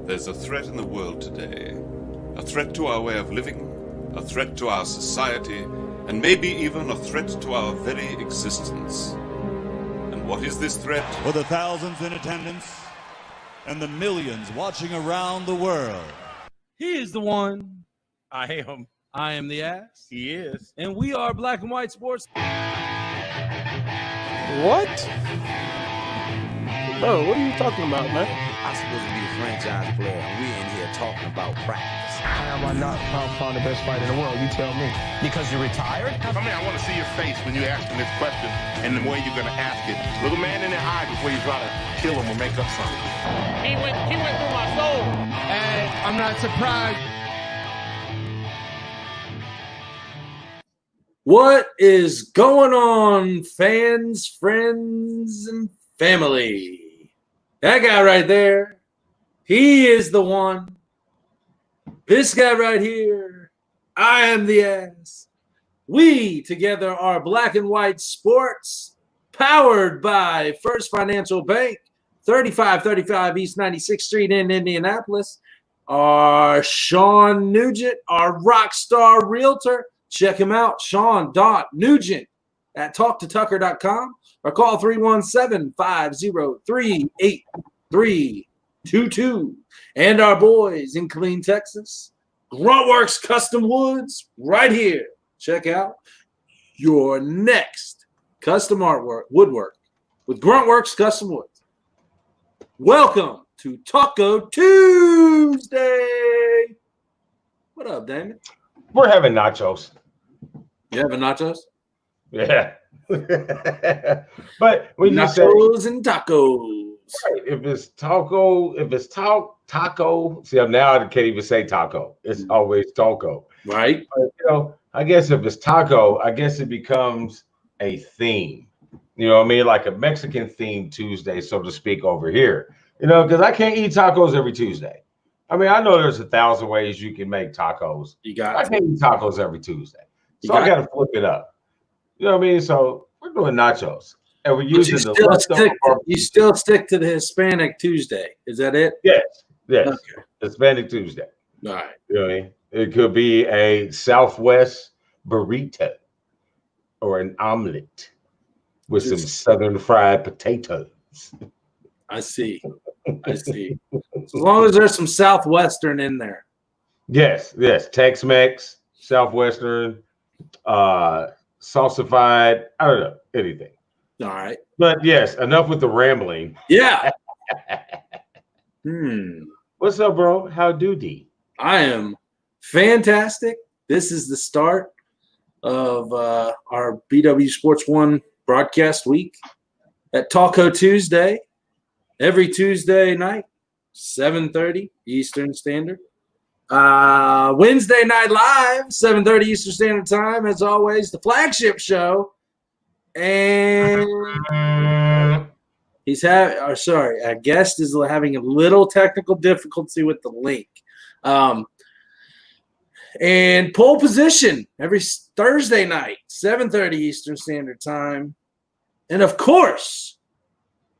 There's a threat in the world today. A threat to our way of living, a threat to our society, and maybe even a threat to our very existence. And what is this threat? For the thousands in attendance and the millions watching around the world. He is the one. I am. I am the ass. He is. And we are Black and White Sports. What? Bro, what are you talking about, man? I'm supposed to be a franchise player, and we in here talking about practice. How am I not found the best fighter in the world? You tell me. Because you're retired? I mean, I want to see your face when you're asking this question and the way you're going to ask it. Little man in the eye before you try to kill him or make up something. He went through my soul. And I'm not surprised. What is going on, fans, friends, and family? That guy right there, he is the one. This guy right here, I am the ass. We together are Black and White Sports, powered by First Financial Bank, 3535 East 96th Street in Indianapolis. Our Shawn Nugent, our Rockstar Realtor. Check him out, shawn.nugent at talktotucker.com or call 317-503-8322. And our boys in Killeen, Texas, Gruntworks Custom Woods, right here. Check out your next custom artwork, woodwork with Gruntworks Custom Woods. Welcome to Taco Tuesday. What up, Damon? We're having nachos. You having nachos? Yeah. But when you say nachos and tacos. Right, if it's taco, see, now I can't even say taco. It's always taco. Right. But, I guess if it's taco, I guess it becomes a theme. You know what I mean? Like a Mexican themed Tuesday, so to speak, over here. Because I can't eat tacos every Tuesday. I mean, I know there's 1,000 ways you can make tacos. I can't eat tacos every Tuesday. So I got to flip it up. You know what I mean? So we're doing nachos. And we're using you still stick to the Hispanic Tuesday. Is that it? Yes. Okay. Hispanic Tuesday. All right. You know what I mean? It could be a Southwest burrito or an omelet with some Southern fried potatoes. I see. As long as there's some Southwestern in there. Yes. Tex-Mex, Southwestern, salsified. I don't know, anything. All right. But yes, enough with the rambling. Yeah. What's up, bro? How do-dee? I am fantastic. This is the start of our BWSports 1 broadcast week at Taco Tuesday. Every Tuesday night, 7:30 Eastern Standard. Wednesday Night Live, 7:30 Eastern Standard Time. As always, the flagship show. And our guest is having a little technical difficulty with the link. And pole position every Thursday night, 7:30 Eastern Standard Time. And of course,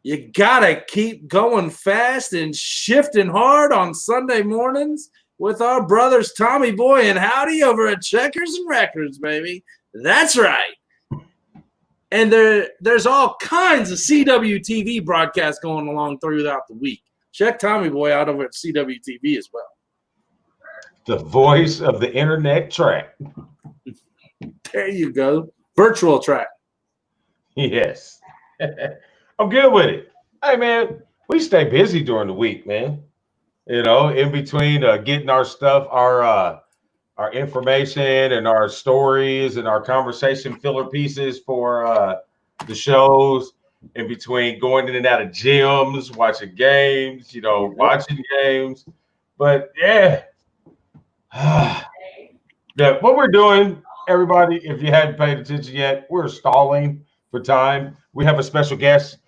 you gotta keep going fast and shifting hard on Sunday mornings with our brothers Tommy Boy and Howdy over at Checkers and Records, baby. That's right. And there's all kinds of CWTV broadcasts going along throughout the week. Check Tommy Boy out over at CWTV as well. The voice of the internet track. There you go. Virtual track. Yes. I'm good with it. Hey, man, we stay busy during the week, man. In between getting our stuff, our information and our stories and our conversation filler pieces for the shows, in between going in and out of gyms, watching games, watching games. But, yeah. What we're doing, everybody, if you hadn't paid attention yet, we're stalling for time. We have a special guest.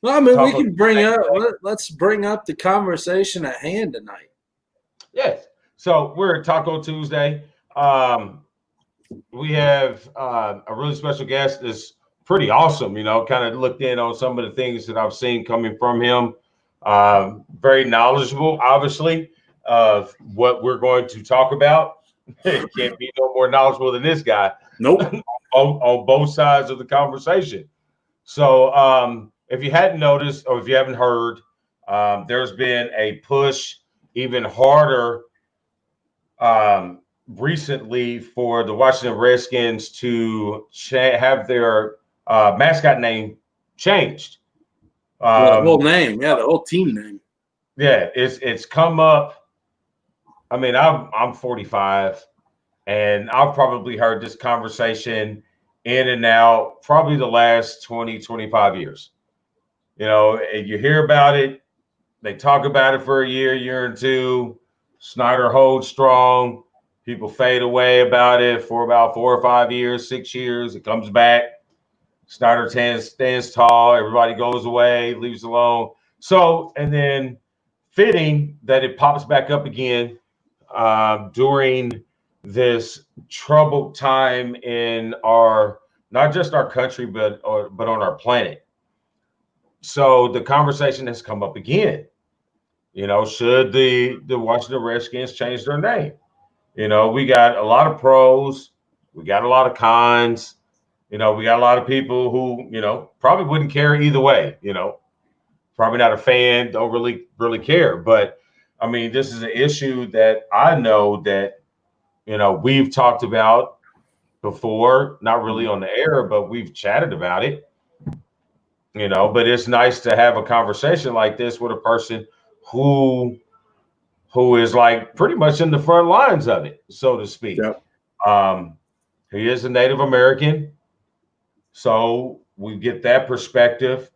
Well, I mean, we can let's bring up the conversation at hand tonight. Yes. So we're at Taco Tuesday. We have a really special guest that's pretty awesome, kind of looked in on some of the things that I've seen coming from him Very knowledgeable, obviously, of what we're going to talk about. Can't be no more knowledgeable than this guy. Nope. on both sides of the conversation. So if you hadn't noticed or if you haven't heard, there's been a push even harder recently for the Washington Redskins to have their mascot name changed. The whole name, the whole team name. Yeah, it's come up. I mean, I'm 45, and I've probably heard this conversation in and out probably the last 20, 25 years. You know, and you hear about it, they talk about it for a year and two. Snyder holds strong. People fade away about it for about 4 or 5 years, 6 years. It comes back. Snyder stands tall. Everybody goes away, leaves alone. So, and then fitting that it pops back up again during this troubled time in our, not just our country, but on our planet. So the conversation has come up again. You know, should the Washington Redskins change their name? You know, we got a lot of pros, we got a lot of cons. You know, we got a lot of people who, you know, probably wouldn't care either way. You know, probably not a fan, don't really care. But I mean, this is an issue that I know that, you know, we've talked about before, not really on the air, but we've chatted about it. You know, but it's nice to have a conversation like this with a person who is like pretty much in the front lines of it, so to speak. Yep. He is a Native American. So we get that perspective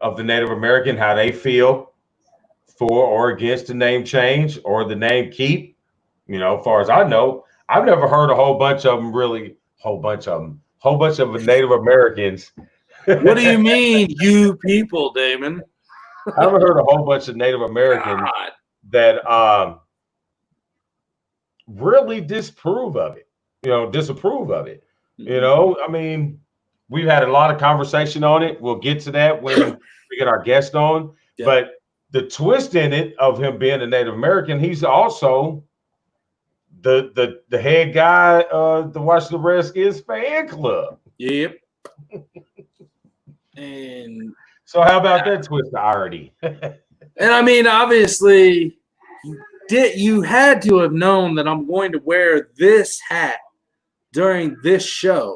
of the Native American, how they feel for or against the name change or the name keep. You know, as far as I know, I've never heard a whole bunch of Native Americans. What do you mean, you people, Damon? I haven't heard a whole bunch of Native Americans God. that really disapprove of it. You know, I mean, we've had a lot of conversation on it. We'll get to that when we get our guest on. Yeah. But the twist in it of him being a Native American, he's also the head guy of the Washington Redskins fan club. Yep. And so how about that twist of irony? And I mean, obviously, you had to have known that I'm going to wear this hat during this show,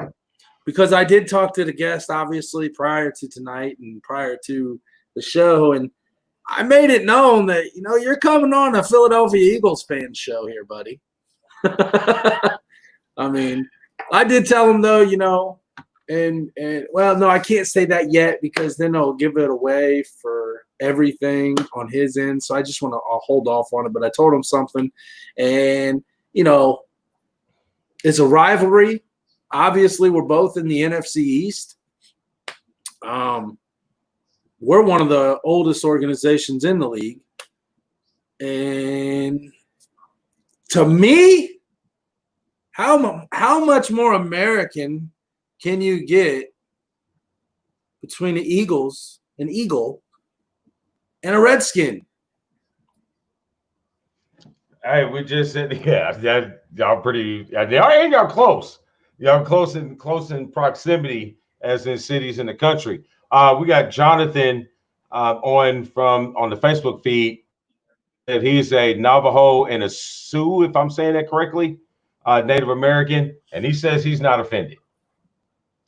because I did talk to the guest, obviously, prior to tonight and prior to the show, and I made it known that, you know, you're coming on a Philadelphia Eagles fan show here, buddy. I mean, I did tell him, though, you know, and well, no, I can't say that yet because then I'll give it away for everything on his end. So I just want to hold off on it. But I told him something, and, you know, it's a rivalry. Obviously, we're both in the NFC East. We're one of the oldest organizations in the league. And to me, how much more American can you get between an Eagle, and a Redskin? Hey, we just said, y'all pretty, y'all close. Y'all close in proximity as in cities in the country. We got Jonathan on the Facebook feed that he's a Navajo and a Sioux, if I'm saying that correctly, Native American, and he says he's not offended.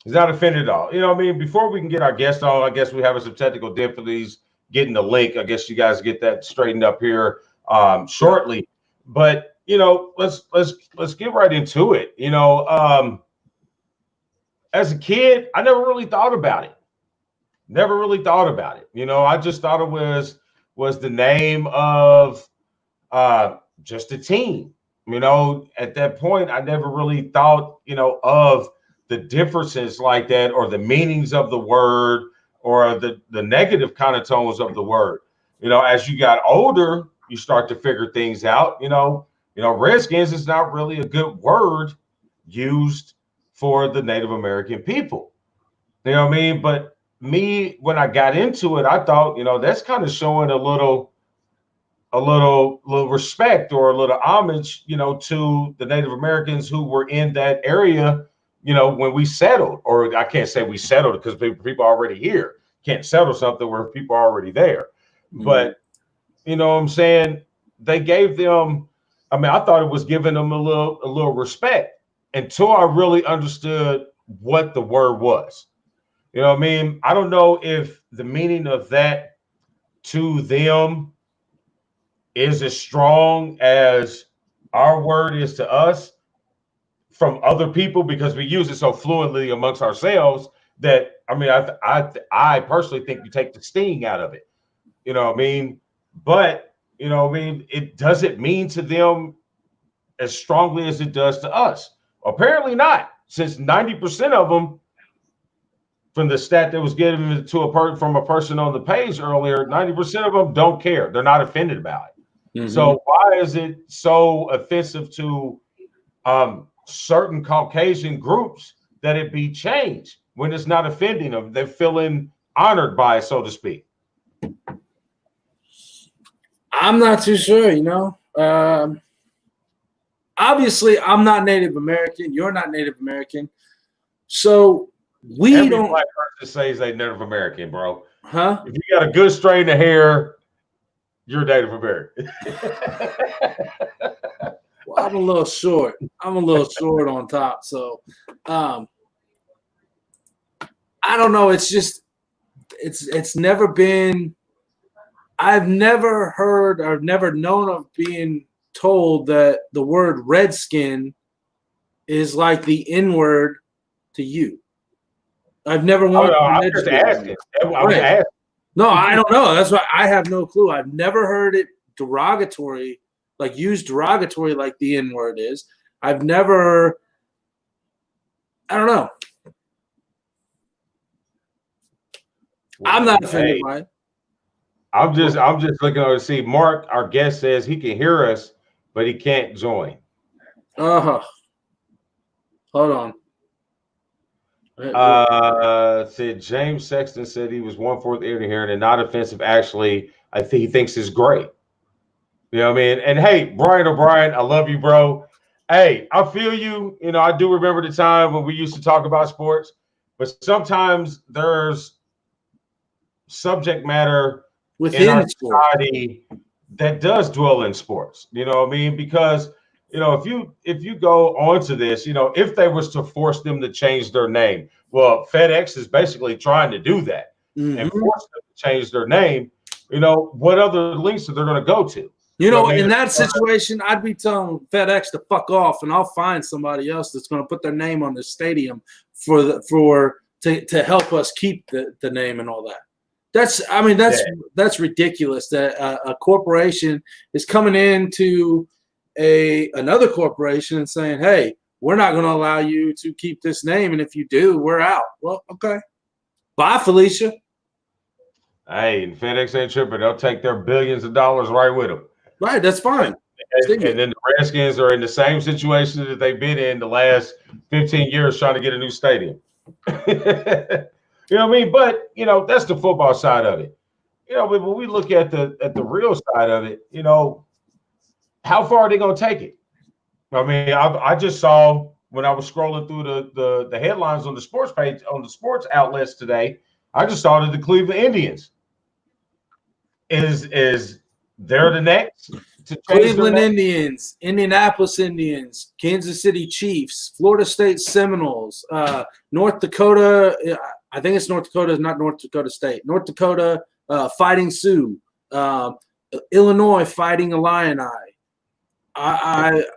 He's not offended at all. You know what I mean? Before we can get our guest on, I guess we're having some technical difficulties getting the link. I guess you guys get that straightened up here shortly. But, you know, let's get right into it. You know, as a kid, I never really thought about it. You know, I just thought it was the name of just a team. You know, at that point, I never really thought, you know, of the differences like that, or the meanings of the word, or the negative connotations of the word. You know, as you got older, you start to figure things out. You know, Redskins is not really a good word used for the Native American people. You know what I mean? But me, when I got into it, I thought, that's kind of showing a little respect or a little homage, to the Native Americans who were in that area, when we settled. Or I can't say we settled because people are already here. Can't settle something where people are already there. Mm-hmm. But you know what I'm saying? They gave them, I mean, I thought it was giving them a little respect until I really understood what the word was. You know what I mean? I don't know if the meaning of that to them is as strong as our word is to us from other people, because we use it so fluently amongst ourselves that, I mean, I personally think you take the sting out of it. You know what I mean? But, it doesn't mean to them as strongly as it does to us. Apparently not, since 90% of them, from the stat that was given to from a person on the page earlier, 90% of them don't care. They're not offended about it. Mm-hmm. So why is it so offensive to certain Caucasian groups that it be changed when it's not offending them? They're feeling honored by it, so to speak. I'm not too sure, obviously, I'm not Native American. You're not Native American. So Every black person says they Native American, bro. Huh? If you got a good strain of hair, you're Native American. Well, I'm a little short. I'm a little short on top. So I don't know. It's just it's never been. I've never heard or never known of being told that the word redskin is like the N-word to you. I've never wanted I'm just asking. Right. No, I don't know. That's why I have no clue. I've never heard it derogatory, like used derogatory like the N-word is. I've never, I don't know. I'm not offended by it. I'm just looking over to see. Mark, our guest, says he can hear us, but he can't join. Hold on. Said James Sexton said he was 1/4 ear to hearing and not offensive. Actually, I think he thinks it's great. You know what I mean? And hey, Brian O'Brien, I love you, bro. Hey, I feel you. I do remember the time when we used to talk about sports, but sometimes there's subject matter within in our society that does dwell in sports. You know what I mean? Because if you go onto this, if they was to force them to change their name, well, FedEx is basically trying to do that and force them to change their name. What other links are they going to go to? In that situation, I'd be telling FedEx to fuck off, and I'll find somebody else that's going to put their name on the stadium to help us keep the name and all that. That's ridiculous that a corporation is coming into another corporation and saying, hey, we're not going to allow you to keep this name, and if you do, we're out. Well, okay. Bye, Felicia. Hey, FedEx ain't tripping. They'll take their billions of dollars right with them. Right, that's fine. And then the Redskins are in the same situation that they've been in the last 15 years trying to get a new stadium. You know what I mean? But, that's the football side of it. But when we look at the real side of it, how far are they going to take it? I mean, I just saw when I was scrolling through the headlines on the sports page, on the sports outlets today, I just saw that the Cleveland Indians is they're the next to Cleveland Indians, Indianapolis Indians, Kansas City Chiefs, Florida State Seminoles, North Dakota. I think it's North Dakota, not North Dakota State. North Dakota Fighting Sioux, Illinois Fighting Illini.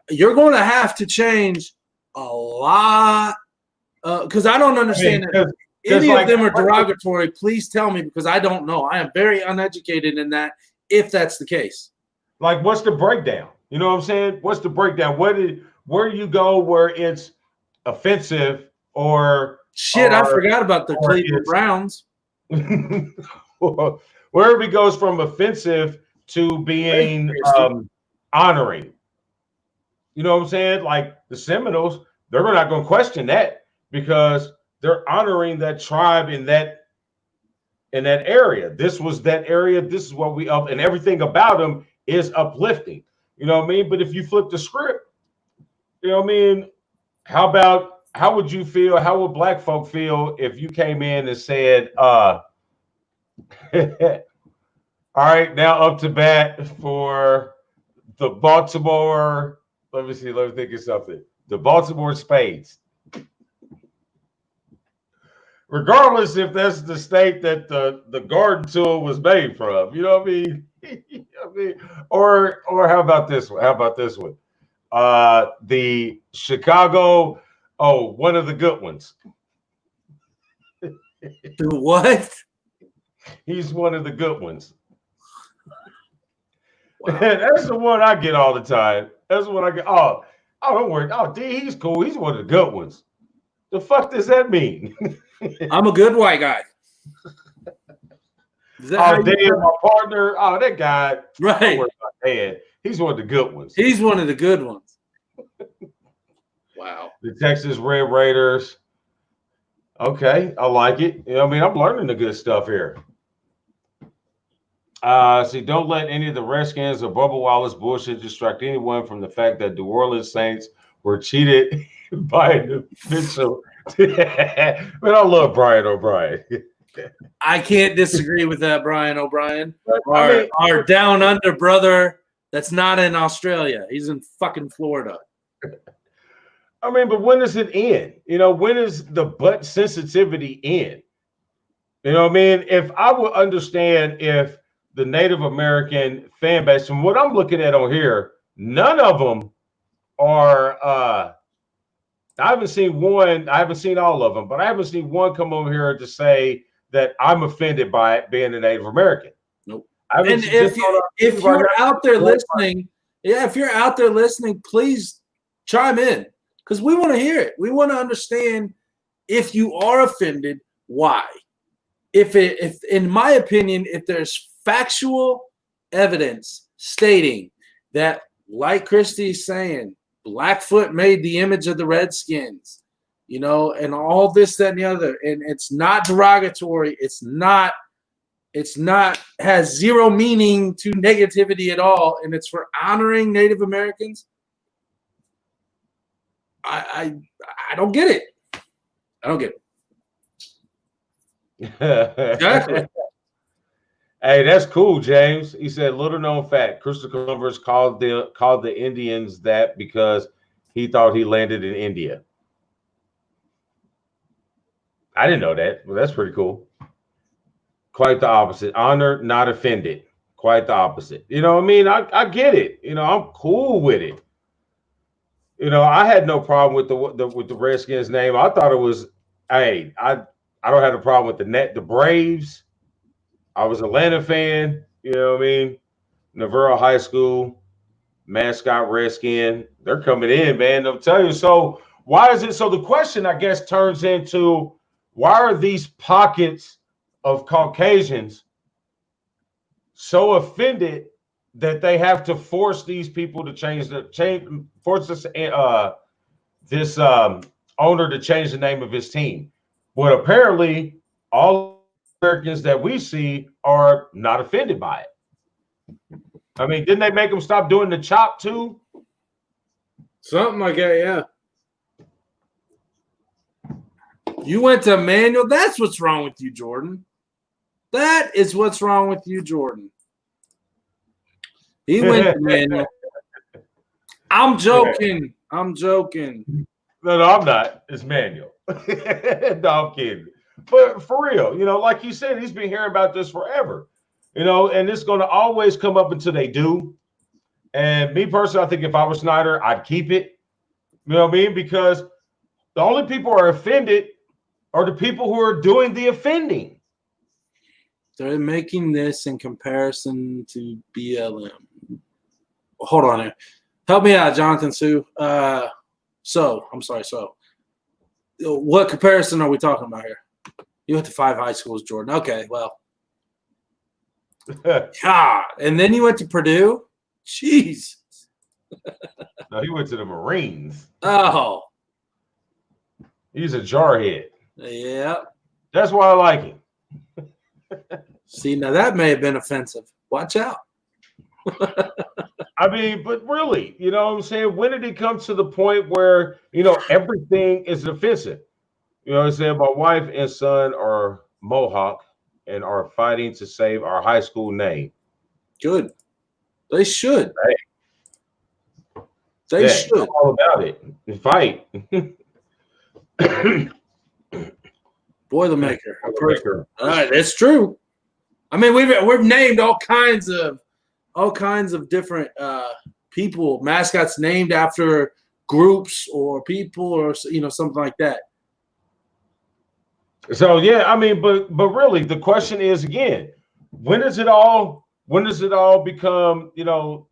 You're going to have to change a lot because I don't understand that. Any of them are derogatory, please tell me, because I don't know. I am very uneducated in that, if that's the case. Like, what's the breakdown? You know what I'm saying? What's the breakdown? Where do you go where it's offensive or shit? I forgot about the Cleveland Browns. Wherever it goes from offensive to being honoring. You know what I'm saying? Like the Seminoles, they're not going to question that because they're honoring that tribe in that in that area. This was that area. This is what we up, and everything about him is uplifting. You know what I mean? But if you flip the script, you know what I mean? How would you feel? How would black folk feel if you came in and said, all right, now up to bat for the Baltimore, let me think of something. The Baltimore Spades. Regardless if that's the state that the garden tool was made from, you know what I mean? You know what I mean? Or how about this one? How about this one? The Chicago, one of the good ones. The what? He's one of the good ones. Wow. That's the one I get all the time. That's the one I get. Oh, don't worry. Oh, D, he's cool. He's one of the good ones. The fuck does that mean? I'm a good white guy. Damn, my partner. Oh, that guy. Right. Don't worry about that. He's one of the good ones. He's one of the good ones. Wow. The Texas Red Raiders. Okay, I like it. You know, I mean, I'm learning the good stuff here. See, don't let any of the Redskins or Bubba Wallace bullshit distract anyone from the fact that New Orleans Saints were cheated by an official. Man, I love Brian O'Brien. I can't disagree with that, Brian O'Brien. Our down under brother that's not in Australia. He's in fucking Florida. I mean, but when does it end? You know, when is the butt sensitivity end? You know what I mean? If I would understand if the Native American fan base, from what I'm looking at on here, none of them are I haven't seen one, I haven't seen all of them, but I haven't seen one come over here to say that I'm offended by it being a Native American. Nope. And if you're out there listening, if you're out there listening, please chime in because we want to hear it. We want to understand if you are offended, why. If in my opinion, if there's factual evidence stating that, like Christy's saying, Blackfoot made the image of the Redskins, you know, and all this, that, and the other, and it's not derogatory. It's not, has zero meaning to negativity at all, and it's for honoring Native Americans. I don't get it. I don't get it. Exactly. Hey, that's cool, James. He said, little known fact, Christopher Columbus called the Indians that because he thought he landed in India. I didn't know that. Well, that's pretty cool. Quite the opposite. Honor, not offended. Quite the opposite. You know what I mean? I get it. You know, I'm cool with it. You know, I had no problem with the Redskins name. I thought it was, hey, I don't have a problem with the Braves. I was an Atlanta fan, you know what I mean? Navarro High School, mascot Redskin. They're coming in, man. I'll tell you. So why is it? So the question, I guess, turns into why are these pockets of Caucasians so offended that they have to force these people to force this owner to change the name of his team? Well, apparently all Americans that we see are not offended by it. I mean, didn't they make them stop doing the chop too? Something like that, yeah. You went to manual. That's what's wrong with you, Jordan. That is what's wrong with you, Jordan. He went to manual. I'm joking. I'm joking. No, I'm not. It's manual. No, I'm kidding. But for real, you know, like you said, he's been hearing about this forever, you know, and it's going to always come up until they do. And me personally, I think if I was Snyder, I'd keep it. You know what I mean? Because the only people who are offended are the people who are doing the offending. They're making this in comparison to BLM. Hold on here. Help me out, Jonathan Sue. I'm sorry. So what comparison are we talking about here? You went to 5 high schools, Jordan. Okay, well. God. And then you went to Purdue? Jeez. No, he went to the Marines. Oh. He's a jarhead. Yeah. That's why I like him. See, now that may have been offensive. Watch out. I mean, but really, you know what I'm saying? When did it come to the point where, everything is offensive? You know what I'm saying? My wife and son are Mohawk and are fighting to save our high school name. Good. They should. Right. They should. I'm all about it. Fight. Boilermaker. All right, that's true. I mean, we've named all kinds of different people, mascots named after groups or people or something like that. So yeah, I mean, but really, the question is again, when does it all become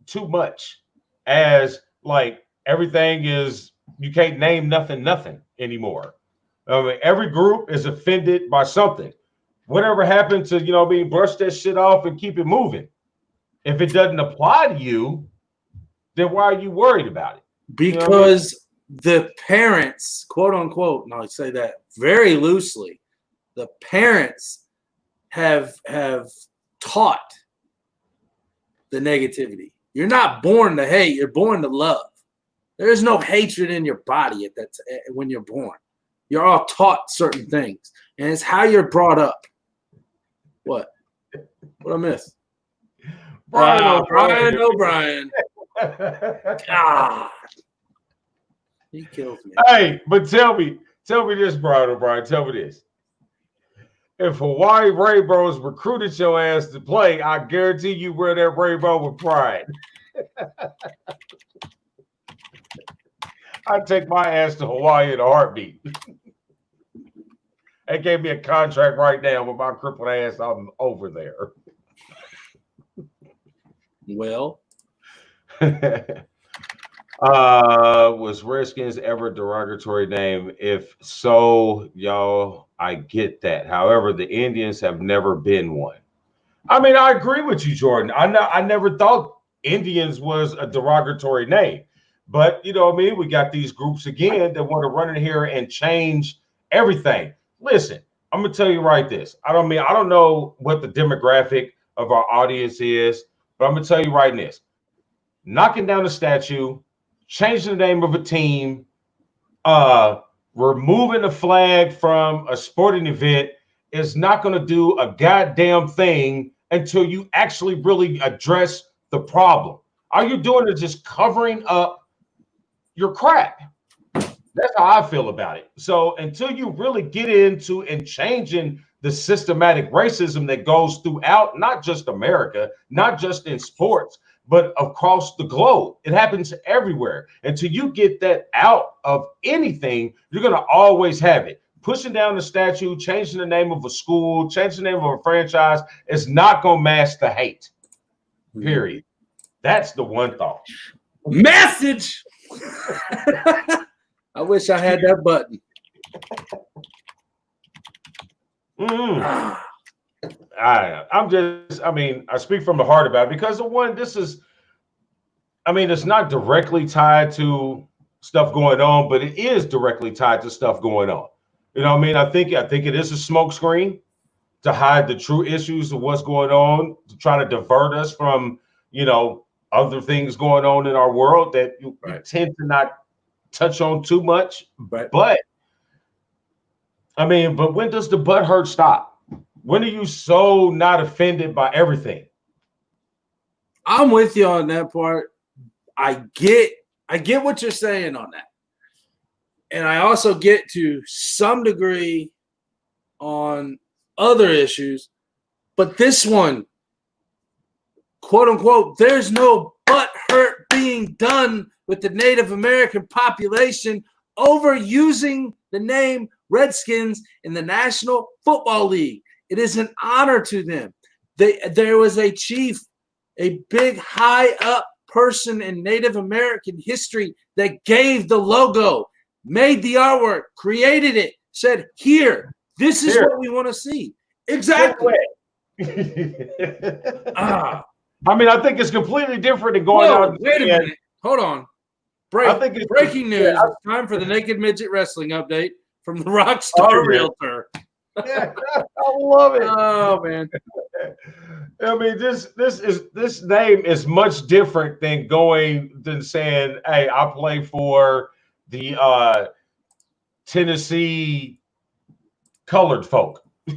too much? As like everything is, you can't name nothing anymore. I mean, every group is offended by something. Whatever happened to brush that shit off and keep it moving? If it doesn't apply to you, then why are you worried about it? Because the parents, quote unquote, and I say that very loosely, the parents have taught the negativity. You're not born to hate, you're born to love. There is no hatred in your body when you're born. You're all taught certain things, and it's how you're brought up. What I miss? Brian O'Brien. God, he kills me. Hey, but tell me this, Brian O'Brien. Tell me this. If Hawaii Rainbows recruited your ass to play, I guarantee you wear that rainbow with pride. I'd take my ass to Hawaii in a heartbeat. They gave me a contract right now with my crippled ass. I'm over there. Well, was Redskins ever a derogatory name? If so, y'all, I get that. However, the Indians have never been one. I mean, I agree with you, Jordan. I never thought Indians was a derogatory name. But, you know what I mean? We got these groups again that want to run in here and change everything. Listen, I'm going to tell you right this. I don't know what the demographic of our audience is, but I'm going to tell you right this. Knocking down the statue, changing the name of a team, removing the flag from a sporting event is not going to do a goddamn thing until you actually really address the problem. All you're doing is just covering up your crap. That's how I feel about it. So until you really get into and changing the systematic racism that goes throughout, not just America, not just in sports, but across the globe, it happens everywhere. Until you get that out of anything, you're going to always have it. Pushing down the statue, changing the name of a school, changing the name of a franchise is not going to mask the hate. Period. That's the one thought. Message. I wish I had that button. I speak from the heart about it because it's not directly tied to stuff going on, but it is directly tied to stuff going on. You know what I mean? I think it is a smokescreen to hide the true issues of what's going on, to try to divert us from, other things going on in our world that you tend to not touch on too much. But when does the butt hurt stop? When are you so not offended by everything? I'm with you on that part. I get what you're saying on that. And I also get to some degree on other issues. But this one, quote unquote, there's no butt hurt being done with the Native American population over using the name Redskins in the National Football League. It is an honor to them. There was a chief, a big high up person in Native American history that gave the logo, made the artwork, created it, said, here, this is what we want to see. Exactly. I think it's completely different than going out. Wait a minute. Hold on. Breaking news. It's time for the Naked Midget Wrestling update from the Rockstar Realtor. Yeah, I love it. Oh, man. I mean, this name is much different than saying, "Hey, I play for the Tennessee colored folk." You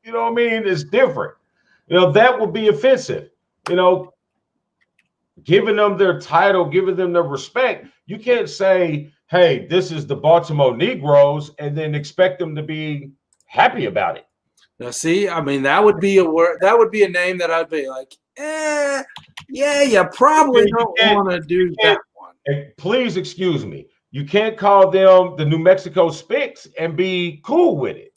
know what I mean? It's different. That would be offensive. Giving them their title, giving them their respect. You can't say, "Hey, this is the Baltimore Negroes," and then expect them to be happy about it. Now, see, I mean, that would be a word. That would be a name that I'd be like, yeah, you probably don't want to do that one. Please excuse me. You can't call them the New Mexico Spicks and be cool with it.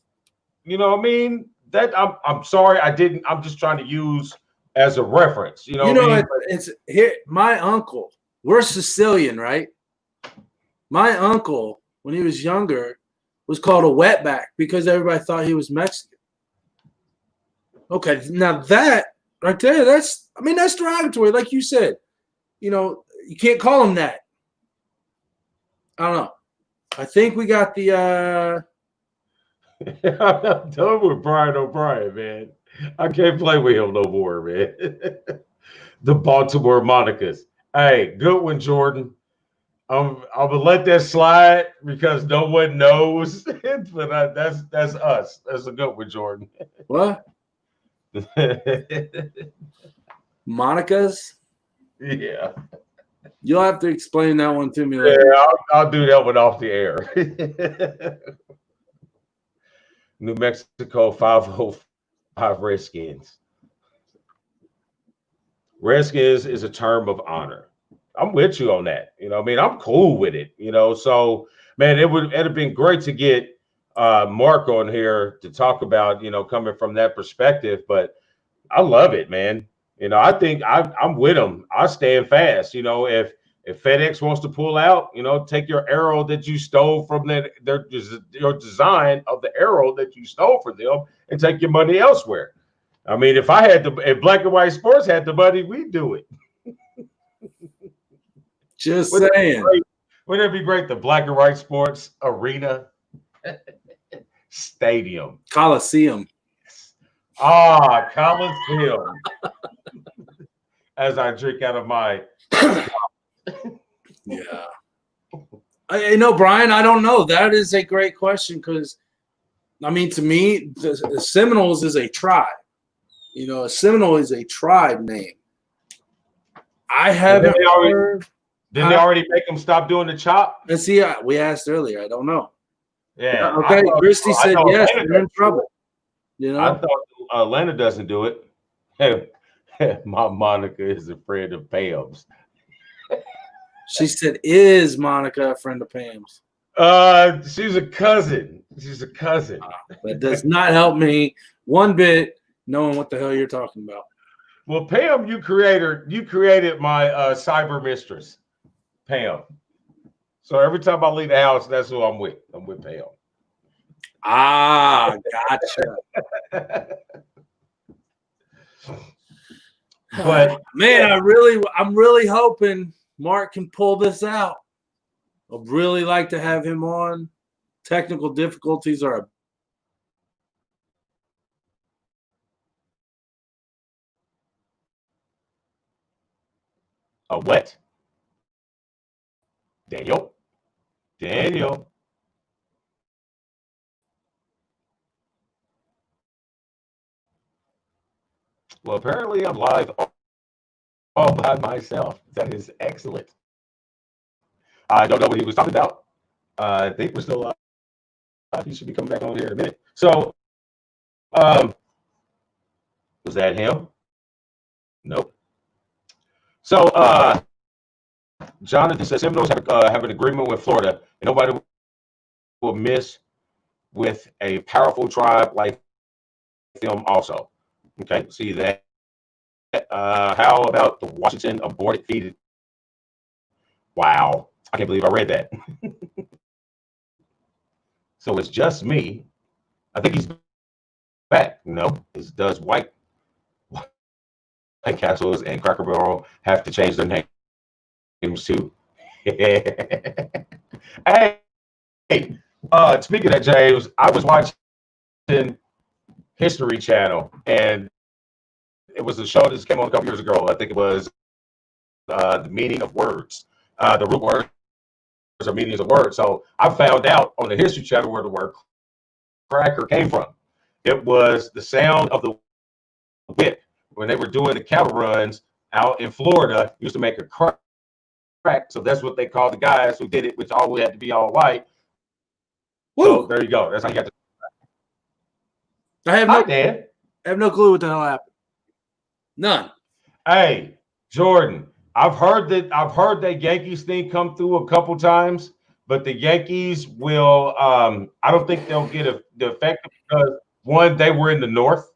You know what I mean? I'm sorry, I didn't. I'm just trying to use as a reference. You know what I mean? It's here. My uncle, we're Sicilian, right? My uncle, when he was younger, was called a wetback because everybody thought he was Mexican. Okay, now that right there, that's derogatory, like you said. You can't call him that. I don't know. I think we got the I'm done with Brian O'Brien, man. I can't play with him no more, man. The Baltimore Monicas. Hey, good one, Jordan. I'm gonna let that slide because no one knows, but that's us. That's a good one, Jordan. what? Monica's? Yeah. You'll have to explain that one to me later. Yeah, I'll do that one off the air. New Mexico 505 Redskins. Redskins is a term of honor. I'm with you on that. I'm cool with it. So man, it'd have been great to get Mark on here to talk about, coming from that perspective. But I love it, man. I think I'm with him. I stand fast. If FedEx wants to pull out, take your arrow that you stole from your design of the arrow that you stole from them and take your money elsewhere. I mean, if Black and White Sports had the money, we'd do it. Just saying. Wouldn't it be great? The Black and White Sports Arena Stadium. Coliseum. Coliseum. As I drink out of my yeah. Brian, I don't know. That is a great question because, to me, the Seminoles is a tribe. A Seminole is a tribe name. I haven't heard. Didn't they already make them stop doing the chop? And see, we asked earlier. I don't know. Yeah. Okay. Christy said yes. They're in trouble. I thought Atlanta doesn't do it. My Monica is a friend of Pam's. She said, "Is Monica a friend of Pam's?" She's a cousin. That does not help me one bit knowing what the hell you're talking about. Well, Pam, you created my cyber mistress, Pam. So every time I leave the house, that's who I'm with. I'm with Pam. Gotcha. But man, I'm really hoping Mark can pull this out. I'd really like to have him on. Technical difficulties are a what? Daniel. Well, apparently I'm live all by myself. That is excellent. I don't know what he was talking about. I think we're still live. He should be coming back on here in a minute. So, was that him? Nope. So, Jonathan says Seminoles have an agreement with Florida, and nobody will miss with a powerful tribe like them also. Okay, see that. How about the Washington aborted feed? Wow, I can't believe I read that. So it's just me. I think he's back. No, it does White Castles and Cracker Barrel have to change their names too. Hey, speaking of James, I was watching History Channel, and it was a show that just came on a couple years ago. I think it was the meaning of words. The root words are meanings of words. So I found out on the History Channel where the word cracker came from. It was the sound of the whip when they were doing the cattle runs out in Florida. Used to make a crack. So that's what they called the guys who did it, which always had to be all white. Woo. So there you go. That's how you got to. I Hi, Dan. have no clue what the hell happened. None. Hey, Jordan. I've heard that Yankees thing come through a couple times, but the Yankees will. I don't think they'll get the effect because one, they were in the North,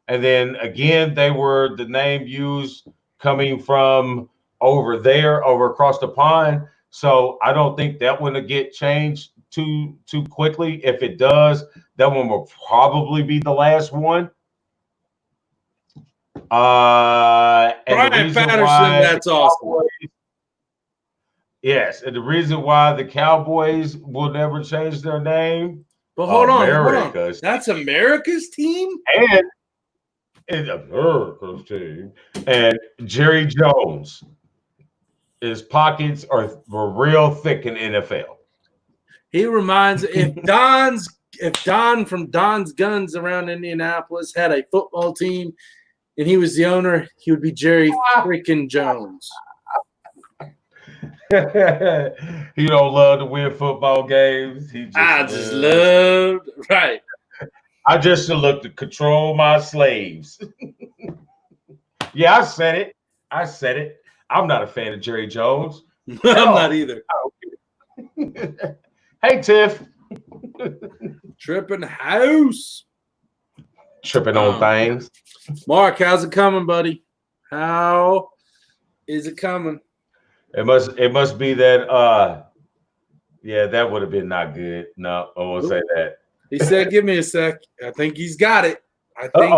and then again, they were the name used coming from over there, over across the pond. So I don't think that one will get changed too quickly. If it does, that one will probably be the last one. And Brian the reason Patterson, why that's awesome. Yes, and the reason why the Cowboys will never change their name. But hold on. That's America's team? And it's America's team. And Jerry Jones, his pockets were real thick in NFL. He reminds if Don from Don's Guns around Indianapolis had a football team and he was the owner, he would be Jerry freaking Jones. He don't love to win football games. I just loved right. I just look to control my slaves. Yeah, I said it. I'm not a fan of Jerry Jones. I'm not either. Hey, Tiff. Tripping house. Tripping on things. Mark, how's it coming, buddy? How is it coming? It must be that yeah, that would have been not good. No, I won't say that. He said, give me a sec. I think he's got it.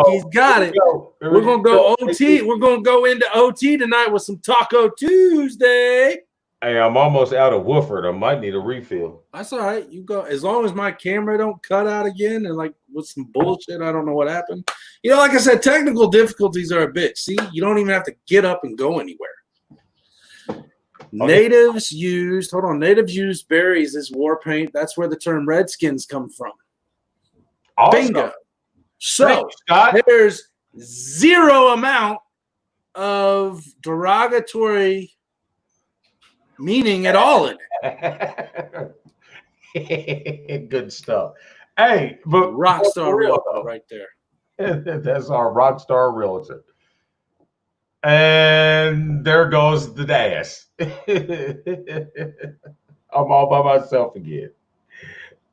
He's got it. We're gonna go OT. We're gonna go into OT tonight with some Taco Tuesday. Hey, I'm almost out of Wooford. I might need a refill. That's all right. You go as long as my camera don't cut out again and like with some bullshit. I don't know what happened. You know, like I said, technical difficulties are a bitch. See, you don't even have to get up and go anywhere. Okay. Natives used berries as war paint. That's where the term Redskins come from. Awesome. Bingo. So there's zero amount of derogatory meaning at all in it. Good stuff. Hey, but Rockstar Realtor right there. That's our Rockstar Realtor. And there goes the dash. I'm all by myself again.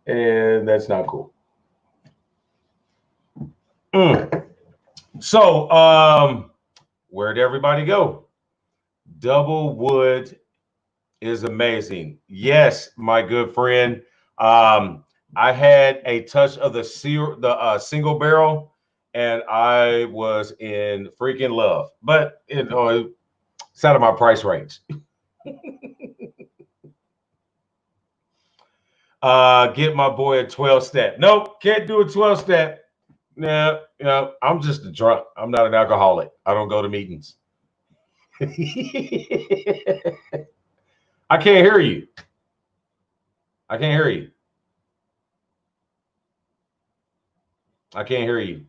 And that's not cool. So, where'd everybody go? Double wood is amazing. Yes, my good friend. I had a touch of the single barrel, and I was in freaking love. But it's out of my price range. Get my boy a 12-step. Nope, can't do a 12-step. No, I'm just a drunk. I'm not an alcoholic. I don't go to meetings. I can't hear you. I can't hear you. I can't hear you.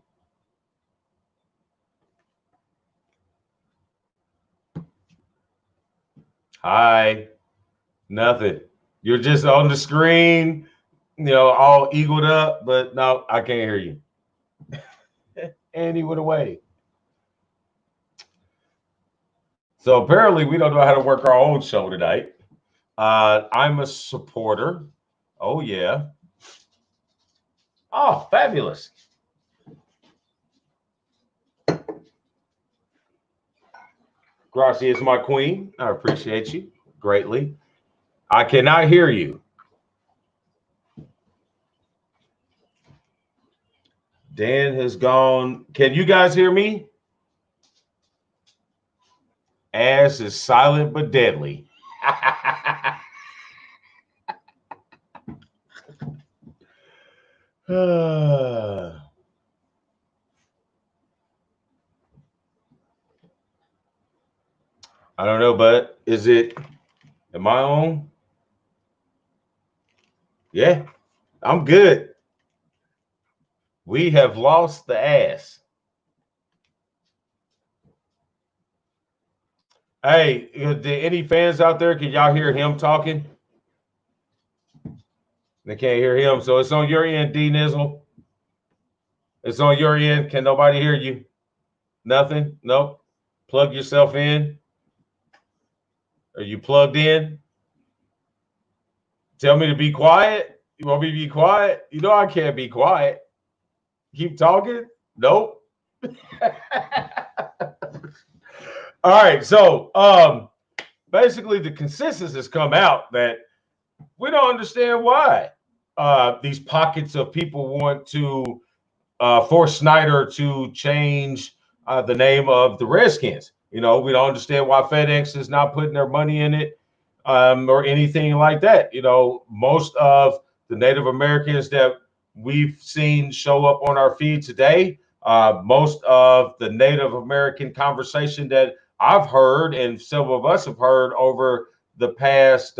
Hi. Nothing. You're just on the screen, all eagled up, but no, I can't hear you. And he went away. So apparently we don't know how to work our own show tonight. I'm a supporter. Oh, yeah. Oh, fabulous. Gracias, my queen. I appreciate you greatly. I cannot hear you. Dan has gone. Can you guys hear me? Ass is silent but deadly. I don't know, but am I on? Yeah, I'm good. We have lost the ass. Hey, any fans out there? Can y'all hear him talking? They can't hear him, so it's on your end, D Nizzle. It's on your end. Can nobody hear you? Nothing? Nope. Plug yourself in. Are you plugged in? Tell me to be quiet. You want me to be quiet? You know I can't be quiet. Keep talking? Nope. All right. So basically the consensus has come out that we don't understand why these pockets of people want to force Snyder to change the name of the Redskins. You know, we don't understand why FedEx is not putting their money in it or anything like that. You know, most of the Native Americans that we've seen show up on our feed today, most of the Native American conversation that I've heard and several of us have heard over the past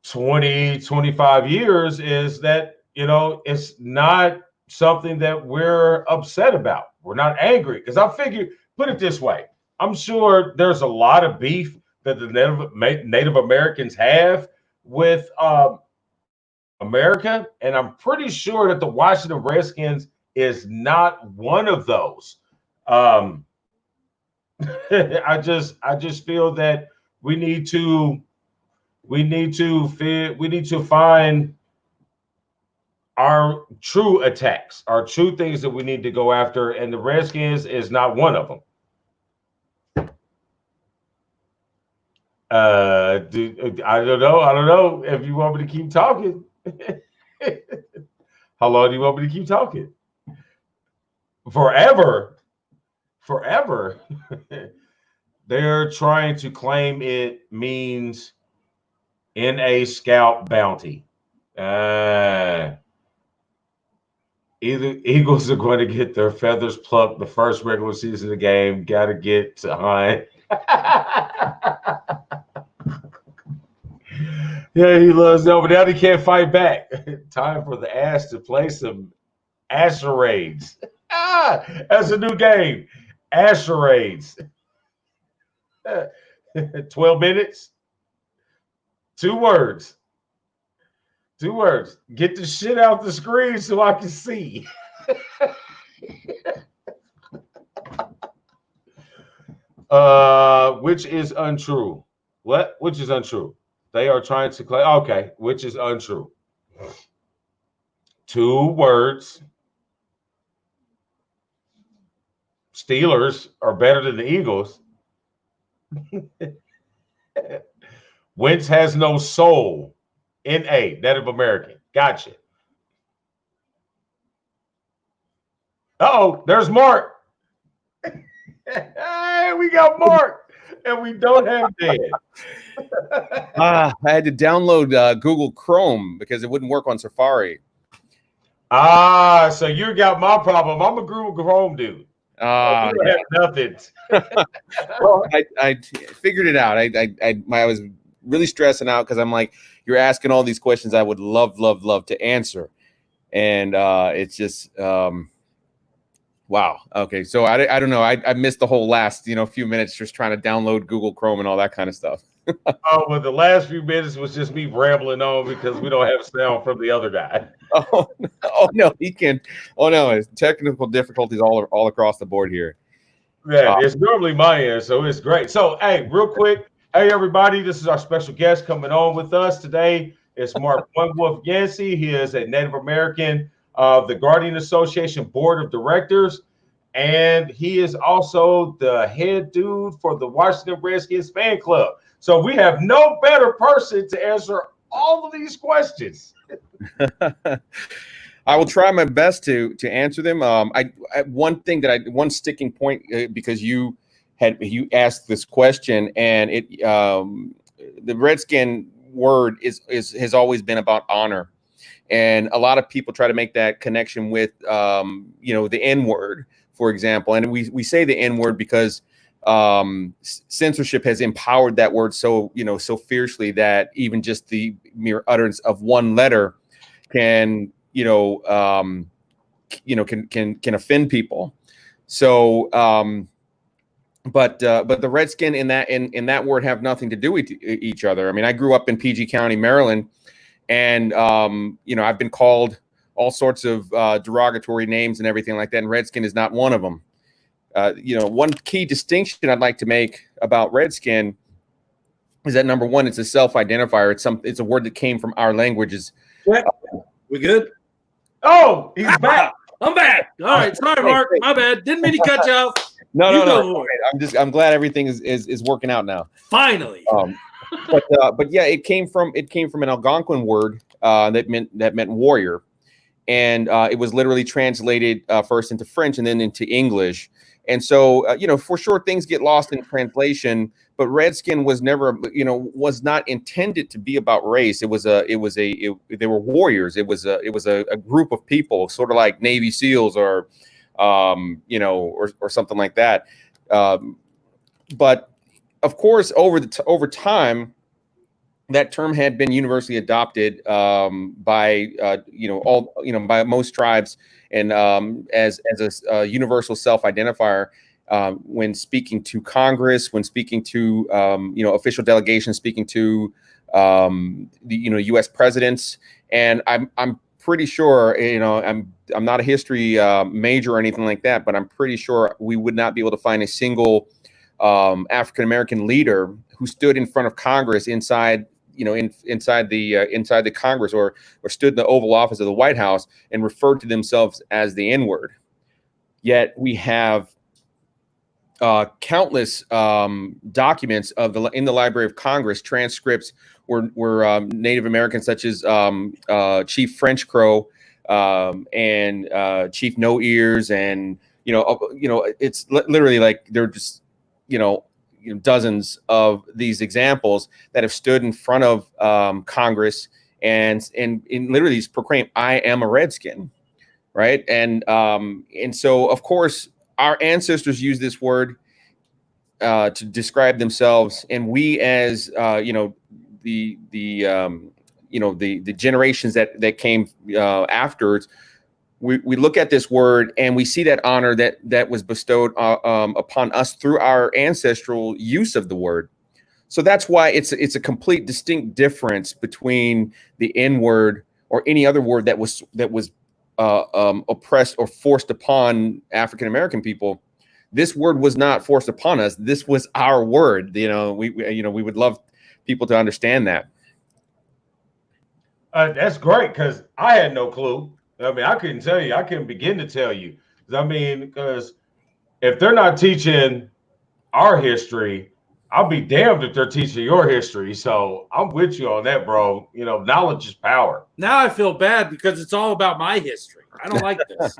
20, 25 years is that, you know, it's not something that we're upset about. We're not angry because I figure, put it this way, I'm sure there's a lot of beef that the Native Americans have with America, and I'm pretty sure that the Washington Redskins is not one of those. I just feel that we need to find our true attacks, our true things that we need to go after, and the Redskins is not one of them. I don't know if you want me to keep talking. How long do you want me to keep talking? Forever. They're trying to claim it means NA Scout bounty. Either Eagles are going to get their feathers plucked the first regular season of the game. Got to get to Hunt. Yeah, he loves that, but now he can't fight back. Time for the ass to play some Asherades. That's a new game. Asherades. 12 minutes. 2 words. 2 words. Get the shit out the screen so I can see. Which is untrue. What? Which is untrue? They are trying to claim. Okay, which is untrue. 2 words. Steelers are better than the Eagles. Wentz has no soul. NA, Native American. Gotcha. Uh-oh, there's Mark. Hey, we got Mark, and we don't have Dan. I had to download Google Chrome because it wouldn't work on Safari. So you got my problem. I'm a Google Chrome dude. You don't have nothing. Well, I figured it out. I was really stressing out because I'm like, you're asking all these questions I would love to answer, and it's just wow. Okay, so I don't know. I missed the whole last few minutes just trying to download Google Chrome and all that kind of stuff. Oh, well, the last few minutes was just me rambling on because we don't have sound from the other guy. Oh no, he can't. Oh no, it's technical difficulties all across the board here. Yeah, it's normally my end, so it's great. So, hey, real quick, hey everybody, this is our special guest coming on with us today. It's Mark OneWolf Yancey. He is a Native American of the Guardian Association Board of Directors, and he is also the head dude for the Washington Redskins fan club. So we have no better person to answer all of these questions. I will try my best to answer them. One sticking point because you asked this question, and the Redskin word has always been about honor, and a lot of people try to make that connection with the N word, for example, and we say the N word because censorship has empowered that word so fiercely that even just the mere utterance of one letter can can offend people. So but the Redskin in that word have nothing to do with each other. I mean, I grew up in PG County, Maryland, and I've been called all sorts of derogatory names and everything like that, and Redskin is not one of them. One key distinction I'd like to make about Redskin is that, number one, it's a self-identifier. It's a word that came from our languages. We good? Oh, he's back. I'm back. All right. Sorry, Mark. My bad. Didn't mean to cut you off. No. I'm glad everything is working out now. Finally. But yeah, it came from an Algonquin word that meant warrior, and it was literally translated first into French and then into English. And so, for sure, things get lost in translation. But Redskin was never, was not intended to be about race. They were warriors. It was a group of people, sort of like Navy SEALs or something like that. But of course, over time, that term had been universally adopted by by most tribes, and as a universal self-identifier when speaking to Congress, when speaking to official delegations, speaking to the U.S. presidents. And I'm pretty sure, I'm not a history major or anything like that, but I'm pretty sure we would not be able to find a single African American leader who stood in front of Congress inside the Congress or stood in the Oval Office of the White House and referred to themselves as the N-word. Yet we have countless documents in the Library of Congress, transcripts where Native Americans such as Chief French Crow and Chief No Ears, and it's literally like they're just dozens of these examples that have stood in front of Congress and literally proclaim, "I am a Redskin," right? And so of course our ancestors used this word to describe themselves, and we, as the generations that came afterwards, we look at this word and we see that honor that was bestowed upon us through our ancestral use of the word. So that's why it's a complete distinct difference between the N-word or any other word that was oppressed or forced upon African American people. This word was not forced upon us. This was our word. We would love people to understand that. That's great, because I had no clue. I mean, I couldn't tell you. I couldn't begin to tell you. Because if they're not teaching our history, I'll be damned if they're teaching your history. So I'm with you on that, bro. Knowledge is power. Now I feel bad because it's all about my history. I don't like this.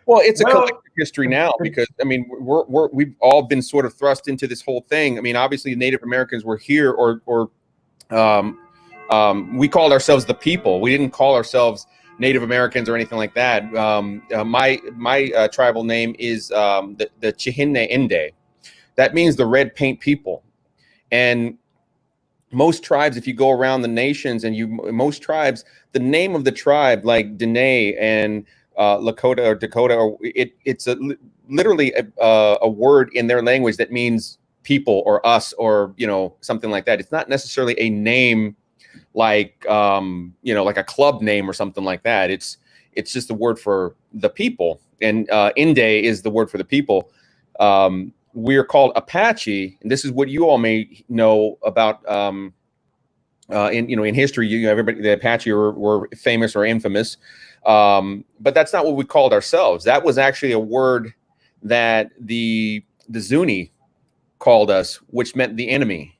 Well, it's a collective history now, because we've all been sort of thrust into this whole thing. I mean, obviously Native Americans were here, or we called ourselves the people. We didn't call ourselves Native Americans or anything like that. My tribal name is the Chihinne Inde. That means the red paint people. And most tribes, if you go around the nations most tribes, the name of the tribe, like Dene and Lakota or Dakota, it's literally a word in their language that means people or us or something like that. It's not necessarily a name like like a club name or something like that. It's just a word for the people, and Inde is the word for the people. We're called Apache, and this is what you all may know about in history. Everybody, the Apache were famous or infamous, but that's not what we called ourselves. That was actually a word that the Zuni called us, which meant the enemy.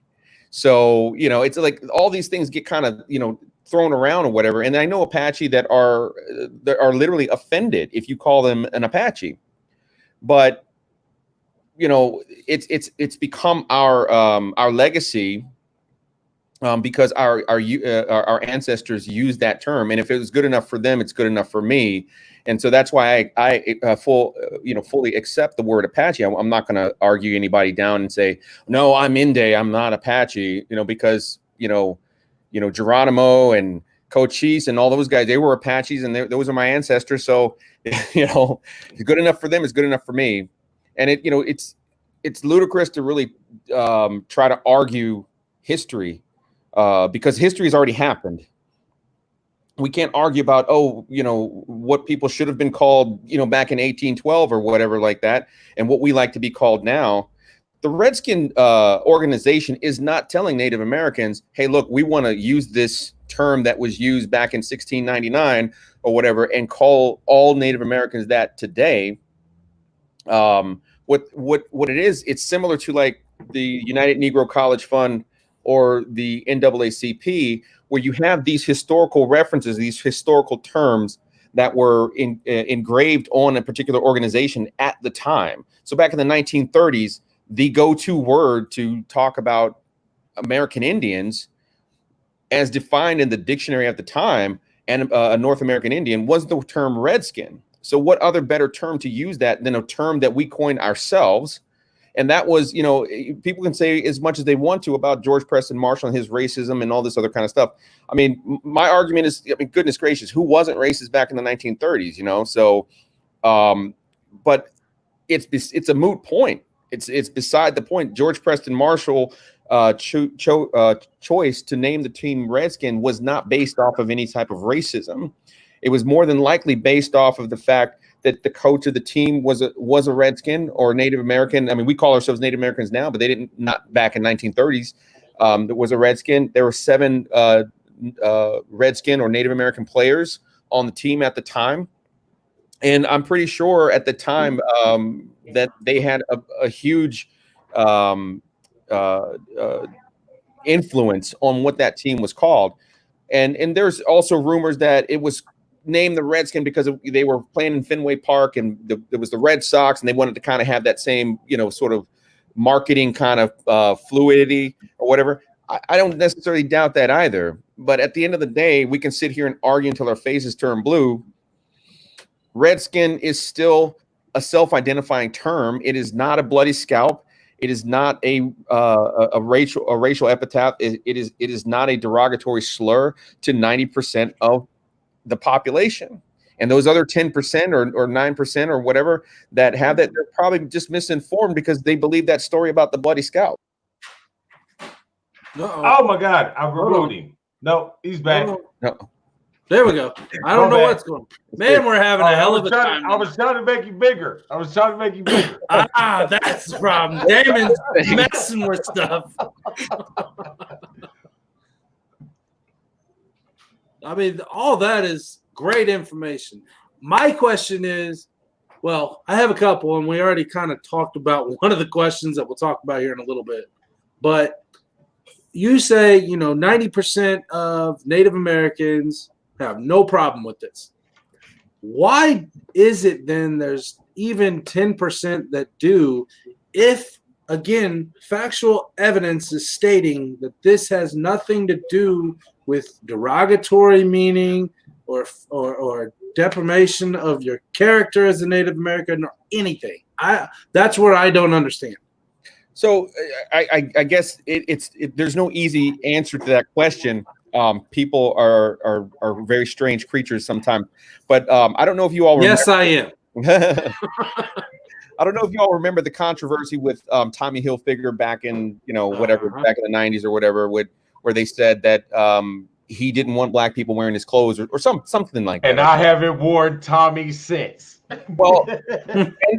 So it's like all these things get kind of thrown around or whatever. And I know Apache that are literally offended if you call them an Apache, but it's become our legacy because our ancestors used that term, and if it was good enough for them, it's good enough for me. And so that's why I fully accept the word Apache. I'm not going to argue anybody down and say, no, I'm Inde, I'm not Apache, because, Geronimo and Cochise and all those guys, they were Apaches, and those are my ancestors. So, good enough for them is good enough for me. And it's ludicrous to really try to argue history because history has already happened. We can't argue about, what people should have been called, back in 1812 or whatever like that, and what we like to be called now. The Redskin organization is not telling Native Americans, hey, look, we want to use this term that was used back in 1699 or whatever and call all Native Americans that today. What it is, it's similar to like the United Negro College Fund or the NAACP, where you have these historical references, these historical terms that were engraved on a particular organization at the time. So back in the 1930s, the go-to word to talk about American Indians, as defined in the dictionary at the time, and a North American Indian, was the term Redskin. So what other better term to use that than a term that we coined ourselves? And that was, people can say as much as they want to about George Preston Marshall and his racism and all this other kind of stuff. I mean, my argument is, goodness gracious, who wasn't racist back in the 1930s, So, but it's a moot point. It's beside the point. George Preston Marshall choice to name the team Redskin was not based off of any type of racism. It was more than likely based off of the fact that the coach of the team was a Redskin or Native American. I mean, we call ourselves Native Americans now, but they didn't, not back in 1930s. There was a Redskin. There were 7 Redskin or Native American players on the team at the time. And I'm pretty sure at the time that they had a huge influence on what that team was called. And there's also rumors that it was named the Redskin because they were playing in Fenway Park, and there was the Red Sox, and they wanted to kind of have that same, sort of marketing kind of fluidity or whatever. I don't necessarily doubt that either. But at the end of the day, we can sit here and argue until our faces turn blue. Redskin is still a self-identifying term. It is not a bloody scalp. It is not a racial epithet. It is not a derogatory slur to 90% of the population. And those other 10% or 9% or whatever that have that, they're probably just misinformed because they believe that story about the bloody scalp. Oh my God, I removed him. No, he's back. No. There we go. I don't know what's going on. Man, we're having a hell of a time. I was trying to make you bigger. That's the problem. Damon's messing with stuff. I mean, all that is great information. My question is, well, I have a couple, and we already kind of talked about one of the questions that we'll talk about here in a little bit. But you say, 90% of Native Americans have no problem with this. Why is it then there's even 10% that do, if, again, factual evidence is stating that this has nothing to do with derogatory meaning or deprivation of your character as a Native American or anything? That's what I don't understand. So I guess there's no easy answer to that question. People are very strange creatures sometimes, but I don't know if you all remember. Yes, I am. I don't know if you all remember the controversy with Tommy Hilfiger back in back in the 90s or whatever, where they said that he didn't want black people wearing his clothes or something like that. And I haven't worn Tommy since. Well,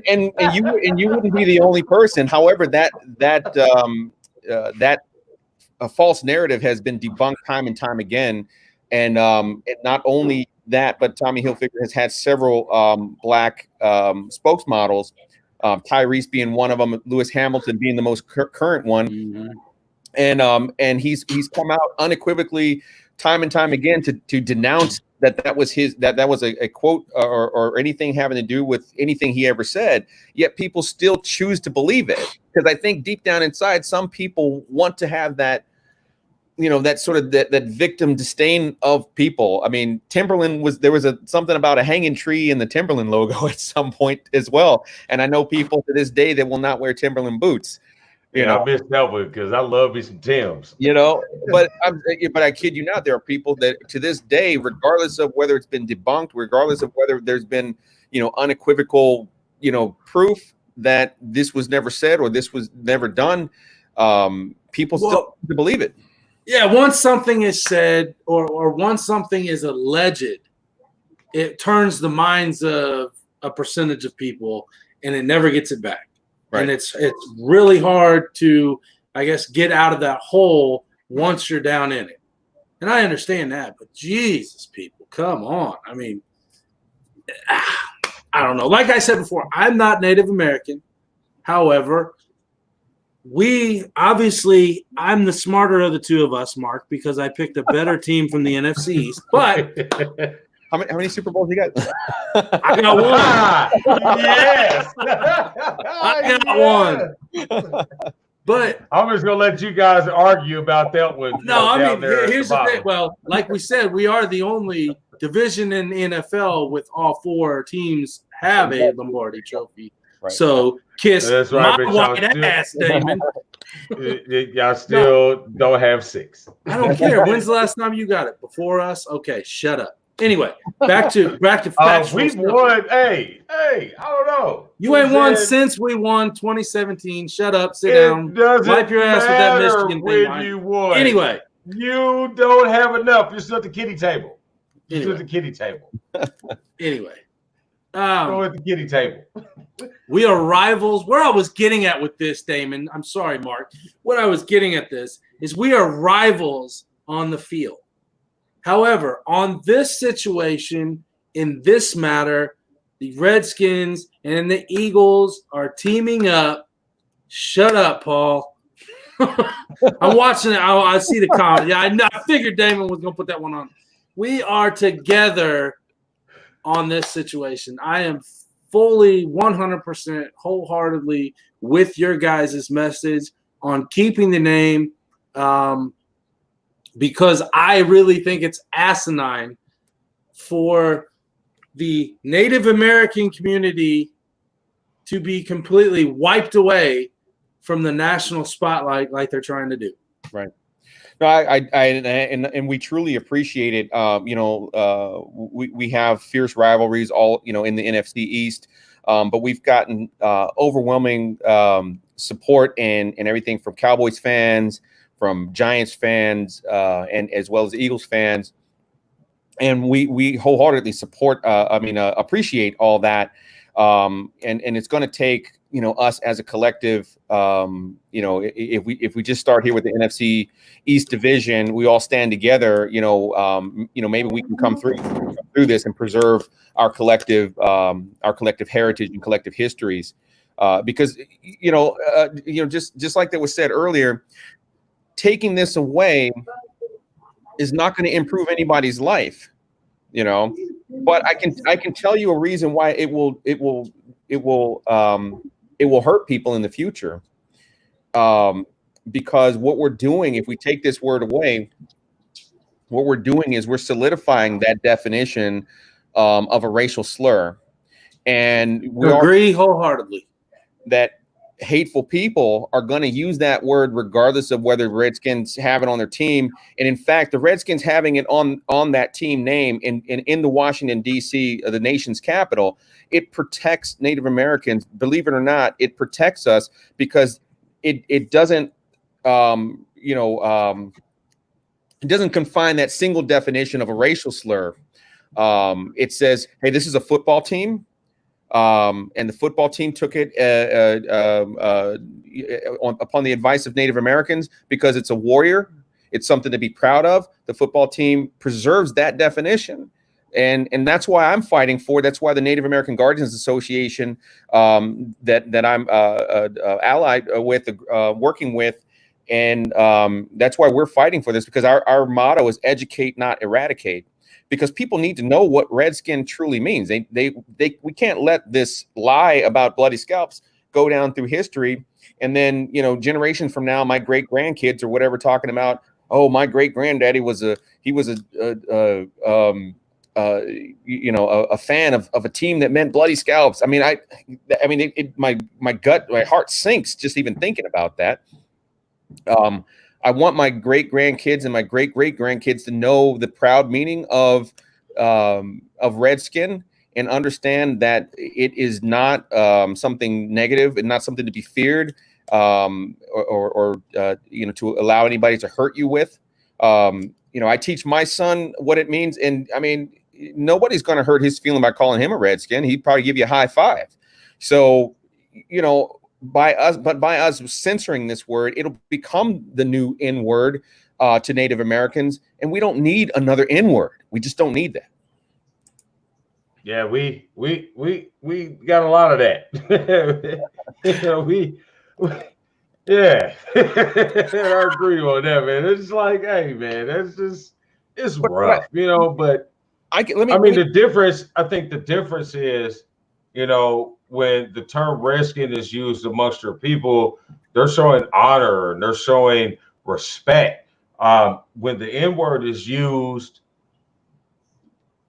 and you wouldn't be the only person. However, that a false narrative has been debunked time and time again. And not only that, but Tommy Hilfiger has had several black spokesmodels, Tyrese being one of them, Lewis Hamilton being the most current one. Mm-hmm. And he's come out unequivocally time and time again to denounce that was a quote or anything having to do with anything he ever said. Yet people still choose to believe it, because I think deep down inside, some people want to have that that sort of that victim disdain of people. I mean, Timberland there was something about a hanging tree in the Timberland logo at some point as well. And I know people to this day that will not wear Timberland boots. I missed that one because I love me some Timbs. But I kid you not, there are people that to this day, regardless of whether it's been debunked, regardless of whether there's been unequivocal proof that this was never said or this was never done, people still believe it. Yeah, once something is said or once something is alleged, it turns the minds of a percentage of people and it never gets it back. Right. And it's really hard to, I guess, get out of that hole once you're down in it. And I understand that, but Jesus, people, come on. I mean, I don't know. Like I said before, I'm not Native American. However, I'm the smarter of the two of us, Mark, because I picked a better team from the NFC East. But how many Super Bowls you got? I got one. Yes, I got one. But I'm just gonna let you guys argue about that one. No, I mean, here's the thing. Well, like we said, we are the only division in the NFL with all 4 teams have a Lombardi Trophy. Right. So kiss my white ass, Damon. Y'all still don't have 6. I don't care. When's the last time you got it? Before us? Okay, shut up. Anyway, back to we won. Hey, I don't know. You ain't won since we won 2017. Shut up, sit down, wipe your ass with that Michigan thing. You won. Anyway, you don't have enough. You're still at the kiddie table. You're still at the kiddie table. Anyway. Go at the kiddie table. We are rivals. Where I was getting at with this, Damon, I'm sorry, Mark. What I was getting at this is we are rivals on the field. However, on this situation, in this matter, the Redskins and the Eagles are teaming up. Shut up, Paul. I'm watching it. I see the comment. Yeah, I figured Damon was going to put that one on. We are together on this situation. I am fully 100% wholeheartedly with your guys' message on keeping the name because I really think it's asinine for the Native American community to be completely wiped away from the national spotlight like they're trying to do. Right. No, and we truly appreciate it. We have fierce rivalries all, in the NFC East, but we've gotten overwhelming support and everything from Cowboys fans, from Giants fans, and as well as Eagles fans. And we wholeheartedly support, appreciate all that. And it's going to take, us as a collective, if we just start here with the NFC East division, we all stand together, maybe we can come through this and preserve our collective heritage and collective histories. Because, just like that was said earlier, taking this away is not going to improve anybody's life, but I can tell you a reason why it will hurt people in the future. Because what we're doing, if we take this word away, what we're doing is we're solidifying that definition of a racial slur. And we agree wholeheartedly that hateful people are going to use that word regardless of whether Redskins have it on their team. And in fact, the Redskins having it on that team name in the Washington, D.C., the nation's capital, it protects Native Americans. Believe it or not, it protects us because it doesn't, it doesn't confine that single definition of a racial slur. It says, hey, this is a football team. And the football team took it upon the advice of Native Americans because it's a warrior. It's something to be proud of. The football team preserves that definition. And that's why I'm fighting for. That's why the Native American Guardians Association that I'm allied with, working with, and that's why we're fighting for this, because our motto is educate, not eradicate. Because people need to know what Redskin truly means. We can't let this lie about bloody scalps go down through history, and then generations from now, my great grandkids or whatever talking about, oh, my great granddaddy was a fan of a team that meant bloody scalps. I mean, my gut, my heart sinks just even thinking about that. I want my great grandkids and my great great grandkids to know the proud meaning of Redskin and understand that it is not something negative and not something to be feared, or to allow anybody to hurt you with. I teach my son what it means, and I mean, nobody's going to hurt his feeling by calling him a Redskin. He'd probably give you a high five. So, by us censoring this word, it'll become the new N word to Native Americans, and we don't need another N word. We just don't need that. Yeah, we got a lot of that. I agree on that, man. It's like, hey, man, it's rough, But I think the difference is, when the term Redskin is used amongst their people, they're showing honor and they're showing respect. When the N word is used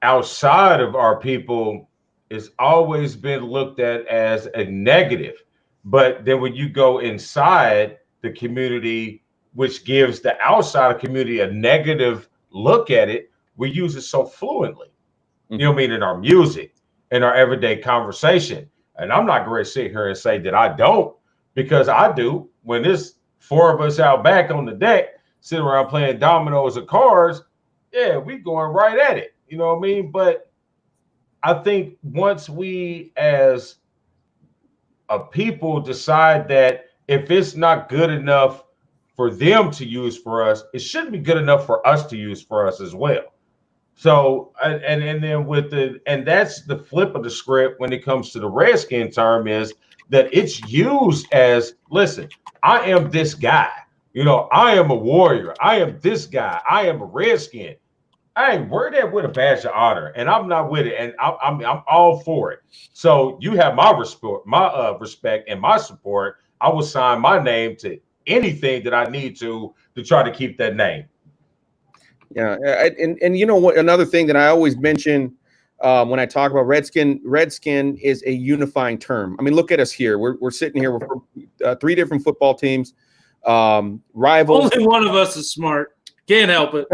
outside of our people, it's always been looked at as a negative. But then when you go inside the community, which gives the outside community a negative look at it, we use it so fluently. You know what I mean? In our music, in our everyday conversation. And I'm not going to sit here and say that I don't, because I do. When there's 4 of us out back on the deck, sitting around playing dominoes or cards, yeah, we going right at it. You know what I mean? But I think once we as a people decide that if it's not good enough for them to use for us, it shouldn't be good enough for us to use for us as well. So, and then that's the flip of the script when it comes to the Redskin term, is that it's used as, listen, I am this guy. I am a warrior. I am this guy. I am a Redskin. I ain't worried that with a badge of honor, and I'm not with it, and I'm all for it. So you have my respect and my support. I will sign my name to anything that I need to try to keep that name. Yeah, and you know what? Another thing that I always mention when I talk about Redskin is a unifying term. I mean, look at us here. We're sitting here with 3 different football teams, rivals. Only one of us is smart. Can't help it.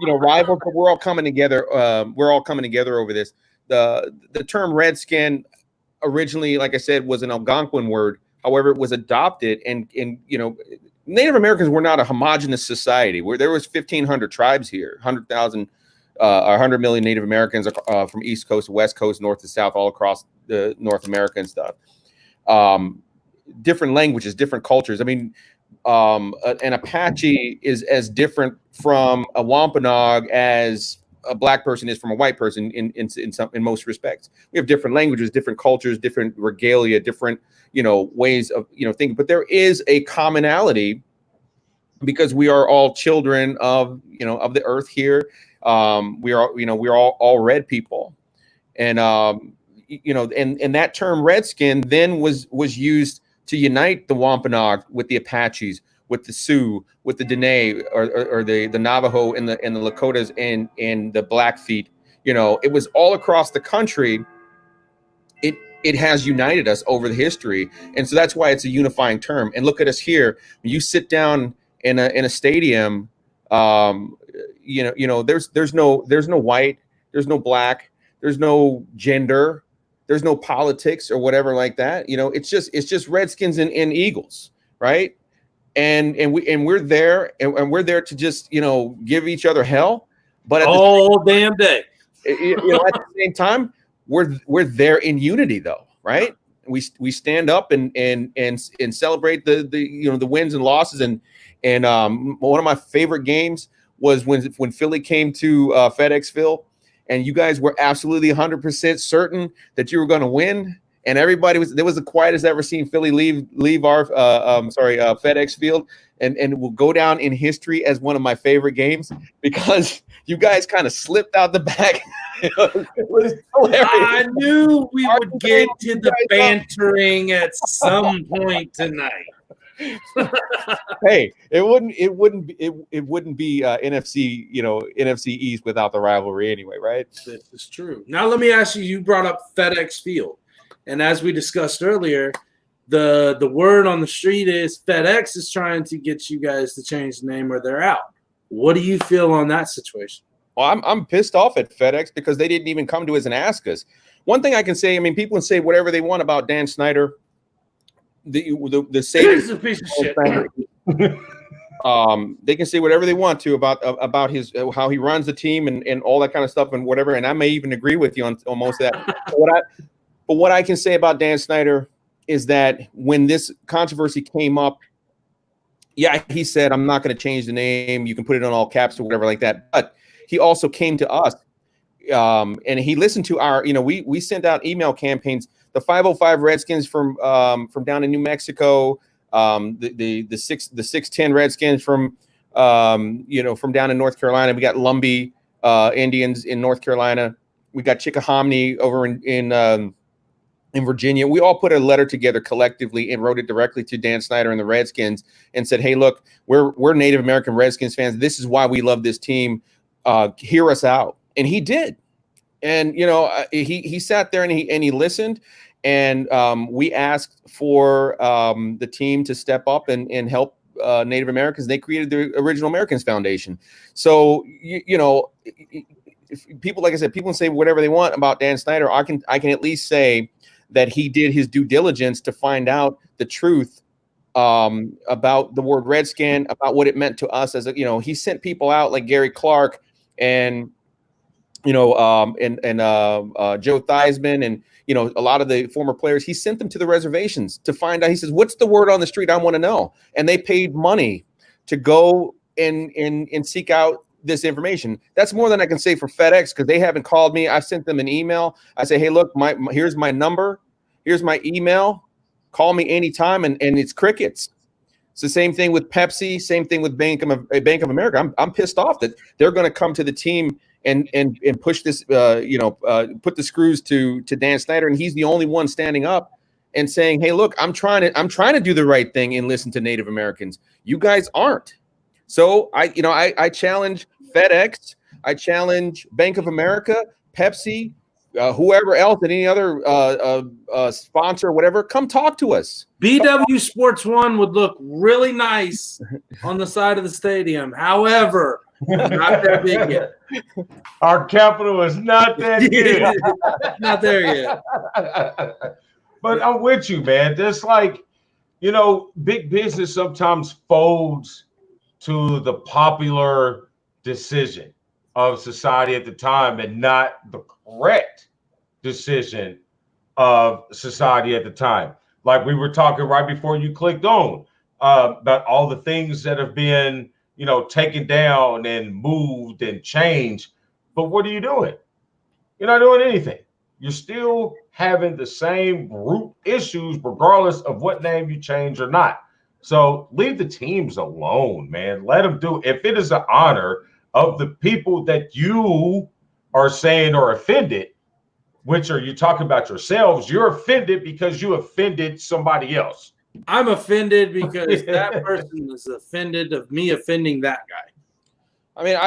Rivals, but we're all coming together. We're all coming together over this. The term Redskin originally, like I said, was an Algonquin word. However, it was adopted, and Native Americans were not a homogenous society. Where there was 1,500 tribes here, 100,000, 100 million Native Americans from East Coast, West Coast, North to South, all across the North America and stuff. Different languages, different cultures. I mean, an Apache is as different from a Wampanoag as a black person is from a white person in most respects. We have different languages, different cultures, different regalia, different ways of thinking. But there is a commonality because we are all children of of the earth here. We are all red people, and and that term Redskin then was used to unite the Wampanoag with the Apaches, with the Sioux, with the Dene, or the Navajo and the Lakotas and the Blackfeet. It was all across the country. It has united us over the history, and so that's why it's a unifying term. And look at us here. When you sit down in a stadium, there's no white, there's no black, there's no gender. There's no politics or whatever like that. It's just Redskins and Eagles, right? And we're there and we're there to just give each other hell. But all damn day. At the same time, we're there in unity though, right? We stand up and celebrate the wins and losses. And one of my favorite games was when Philly came to FedExville. And you guys were absolutely 100% certain that you were going to win, and everybody was the quietest I've ever seen Philly leave our FedEx Field, and will go down in history as one of my favorite games because you guys kind of slipped out the back. I knew we would get to the bantering at some point tonight. Hey, it wouldn't be NFC, NFC East without the rivalry anyway, right? This is true. Now let me ask you, you brought up FedEx Field. And as we discussed earlier, the word on the street is FedEx is trying to get you guys to change the name or they're out. What do you feel on that situation? Well, I'm pissed off at FedEx because they didn't even come to us and ask us. One thing I can say, I mean, people can say whatever they want about Dan Snyder. The He's a piece of shit. They can say whatever they want to about his how he runs the team and all that kind of stuff and whatever. And I may even agree with you on most of that. But what I can say about Dan Snyder is that when this controversy came up, yeah, he said, I'm not going to change the name. You can put it on all caps or whatever like that. But he also came to us and he listened to our, we sent out email campaigns. The 505 Redskins from down in New Mexico, the 610 Redskins from down in North Carolina. We got Lumbee Indians in North Carolina. We got Chickahominy over in Virginia. We all put a letter together collectively and wrote it directly to Dan Snyder and the Redskins and said, "Hey, look, we're Native American Redskins fans. This is why we love this team. Hear us out." And he did. And he sat there and he listened, and we asked for the team to step up and help Native Americans. They created the Original Americans Foundation. So if people, like I said, people can say whatever they want about Dan Snyder. I can at least say that he did his due diligence to find out the truth about the word Redskin, about what it meant to us as he sent people out like Gary Clark and Joe Theismann and a lot of the former players. He sent them to the reservations to find out. He says, "What's the word on the street? I want to know." And they paid money to go and seek out this information. That's more than I can say for FedEx because they haven't called me. I've sent them an email. I say, "Hey, look, here's my number, here's my email. Call me anytime," and it's crickets. It's the same thing with Pepsi. Same thing with Bank of America. I'm pissed off that they're going to come to the team and push this, put the screws to Dan Snyder, and he's the only one standing up and saying, "Hey, look, I'm trying to do the right thing and listen to Native Americans. You guys aren't." So I challenge FedEx, I challenge Bank of America, Pepsi, whoever else, and any other sponsor, or whatever. Come talk to us. BWSports 1 would look really nice on the side of the stadium. However, not that big yet. Our capital is not that good. Not there yet. But I'm with you, man. Just like, big business sometimes folds to the popular decision of society at the time and not the correct decision of society at the time. Like we were talking right before you clicked on about all the things that have been taken down and moved and changed. But what are you doing? You're not doing anything. You're still having the same root issues regardless of what name you change or not. So leave the teams alone, man. Let them do it. If it is an honor of the people that you are saying are offended, which are you talking about yourselves, you're offended because you offended somebody else. I'm offended because that person is offended of me offending that guy. I mean,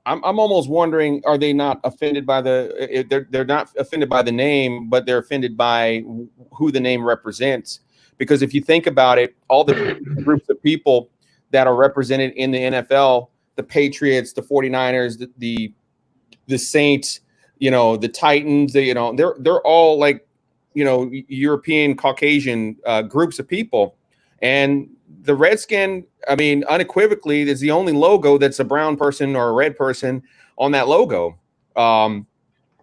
I'm almost wondering, are they not offended by they're not offended by the name, but they're offended by who the name represents? Because if you think about it, all the groups of people that are represented in the NFL, the Patriots, the 49ers, the Saints, the Titans, they're all like, European Caucasian groups of people. And the Redskin, I mean, unequivocally, is the only logo that's a brown person or a red person on that logo.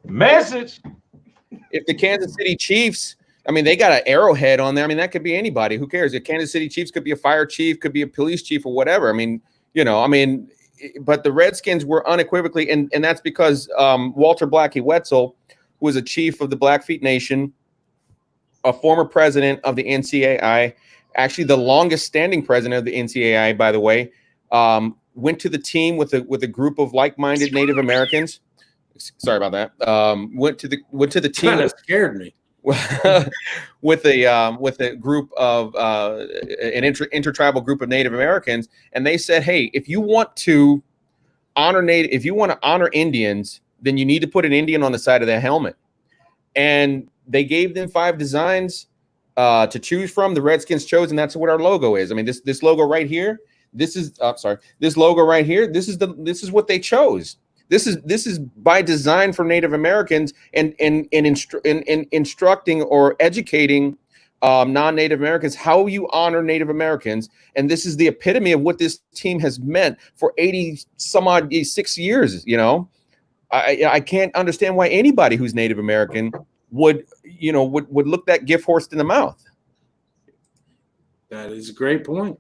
Message. If the Kansas City Chiefs, I mean, they got an arrowhead on there. I mean, that could be anybody. Who cares? The Kansas City Chiefs could be a fire chief, could be a police chief or whatever. I mean, but the Redskins were unequivocally, and that's because Walter Blackie Wetzel, who was a chief of the Blackfeet Nation, a former president of the NCAI, actually the longest standing president of the NCAI, by the way, went to the team with a group of like-minded Native Americans. Sorry about that. Went to the team. Kind of scared me. with a group of an intertribal group of Native Americans, and they said, "Hey, if you want to honor Indians, then you need to put an Indian on the side of their helmet." And they gave them 5 designs to choose from. The Redskins chose, and that's what our logo is. I mean, this logo right here. This logo right here. This is what they chose. This is by design for Native Americans and instructing or educating non-Native Americans how you honor Native Americans. And this is the epitome of what this team has meant for 6 years. You know, I can't understand why anybody who's Native American would look that gift horse in the mouth. That is a great point.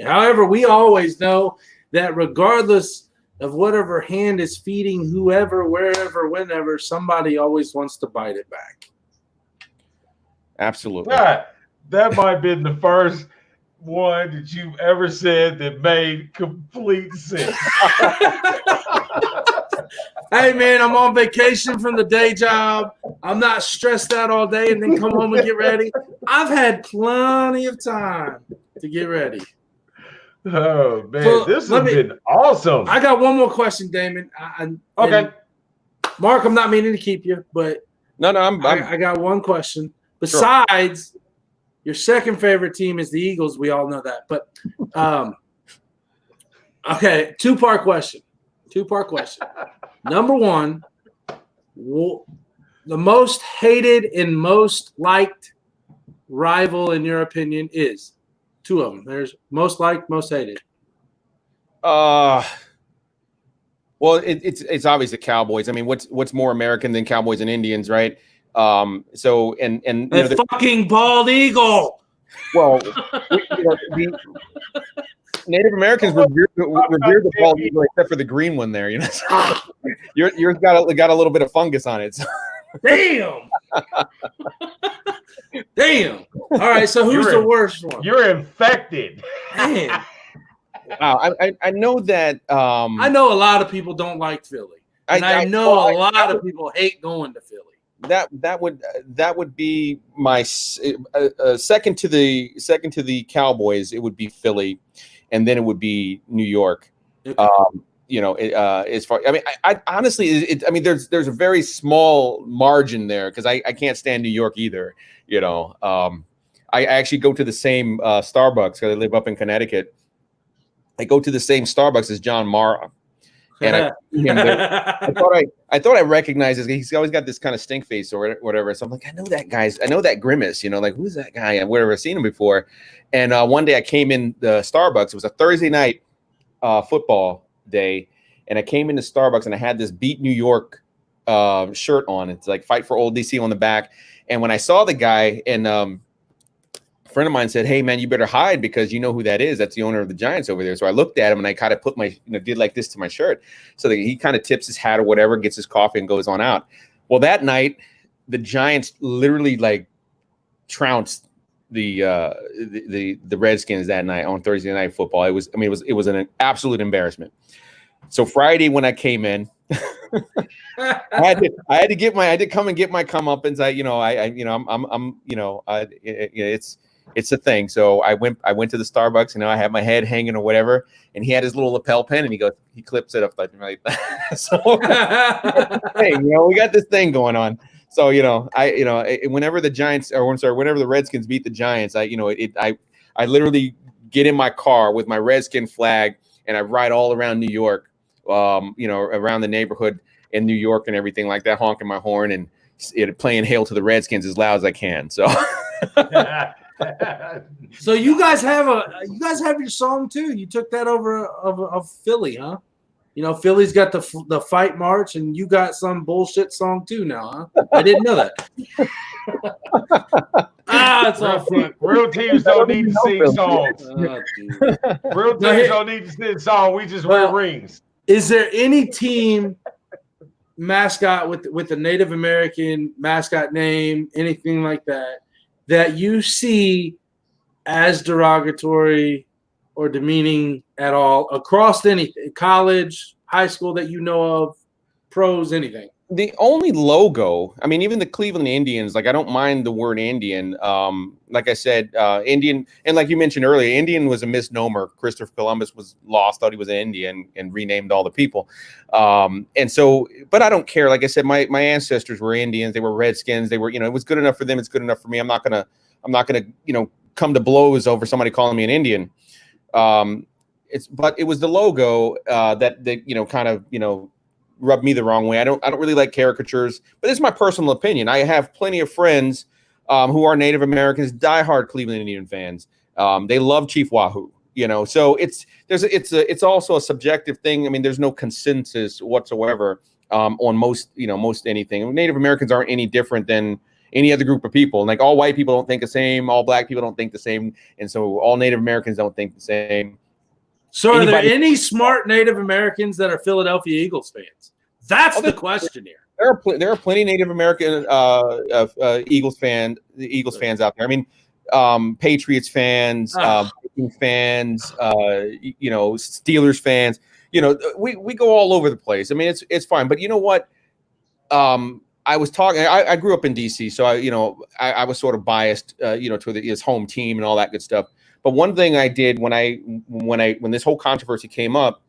However, we always know that regardless of whatever hand is feeding whoever, wherever, whenever, somebody always wants to bite it back. Absolutely. That might have been the first one that you've ever said that made complete sense. Hey, man, I'm on vacation from the day job. I'm not stressed out all day and then come home and get ready. I've had plenty of time to get ready. Oh, man, So, this has been awesome. I got one more question, Damon. Okay. Mark, I'm not meaning to keep you, but I got one question. Besides, your second favorite team is the Eagles. We all know that. But, okay, two-part question. Number one, the most hated and most liked rival, in your opinion, is two of them. There's most liked, most hated. Well, it's obvious the Cowboys. I mean, what's more American than Cowboys and Indians, right? So fucking bald eagle. Well, the Native Americans revere the bald eagle, except for the green one there. You know, yours got a little bit of fungus on it. So. Damn. Damn. All right. So who's the worst one? You're infected. Man. Wow. I know that. I know a lot of people don't like Philly, and I know a lot of people hate going to Philly. That would be my second to the Cowboys. It would be Philly, and then it would be New York. As far, I mean, I honestly, there's a very small margin there because I can't stand New York either. You know, I actually go to the same Starbucks because I live up in Connecticut. I go to the same Starbucks as John Mara. And I thought I recognized this. He's always got this kind of stink face or whatever. So I'm like, I know that grimace, you know, like who's that guy? I've never seen him before. And one day I came in the Starbucks. It was a Thursday night football day. And I came into Starbucks and I had this Beat New York shirt on. It's like Fight for Old DC on the back. And when I saw the guy and a friend of mine said, "Hey man, you better hide because you know who that is. That's the owner of the Giants over there." So I looked at him and I kind of put my, did like this to my shirt. So that he kind of tips his hat or whatever, gets his coffee and goes on out. Well, that night, the Giants literally like trounced the Redskins that night on Thursday Night Football. It was an absolute embarrassment. So Friday when I came in, I had to come and get my comeuppance. It's a thing. So I went to the Starbucks, I had my head hanging or whatever, and he had his little lapel pin, and he clips it up like that. So hey, we got this thing going on. So whenever the Redskins beat the Giants, I literally get in my car with my Redskin flag and I ride all around New York, around the neighborhood in New York and everything like that, honking my horn and playing "Hail to the Redskins" as loud as I can. So. So you guys have your song too. You took that over of Philly, huh? Philly's got the fight march, and you got some bullshit song too now, huh? I didn't know that. It's all front. Real teams don't need to sing songs. Real teams don't need to sing songs. We just wear rings. Is there any team mascot with a Native American mascot name, anything like that you see as derogatory or demeaning at all across any college, high school that you know of, pros, anything. The only logo, I mean, even the Cleveland Indians, like I don't mind the word Indian. Like I said, Indian, and like you mentioned earlier, Indian was a misnomer. Christopher Columbus was lost, thought he was an Indian, and renamed all the people. And so, but I don't care. Like I said, my ancestors were Indians. They were Redskins. They were, it was good enough for them. It's good enough for me. I'm not gonna, come to blows over somebody calling me an Indian. But it was the logo that kind of rubbed me the wrong way. I don't really like caricatures, but it's my personal opinion. I have plenty of friends who are Native Americans, diehard Cleveland Indian fans. They love Chief Wahoo, so it's also a subjective thing. I mean, there's no consensus whatsoever on most anything. Native Americans aren't any different than any other group of people. Like all white people don't think the same, all black people don't think the same, and so all Native Americans don't think the same. So are there any smart Native Americans that are Philadelphia Eagles fans? That's the question here. There are plenty of Native American Eagles fans out there. I mean, Patriots fans, Viking fans, Steelers fans. We go all over the place. I mean, it's fine. But you know what? I was talking. I grew up in DC, so I was sort of biased, to his home team and all that good stuff. But one thing I did when this whole controversy came up,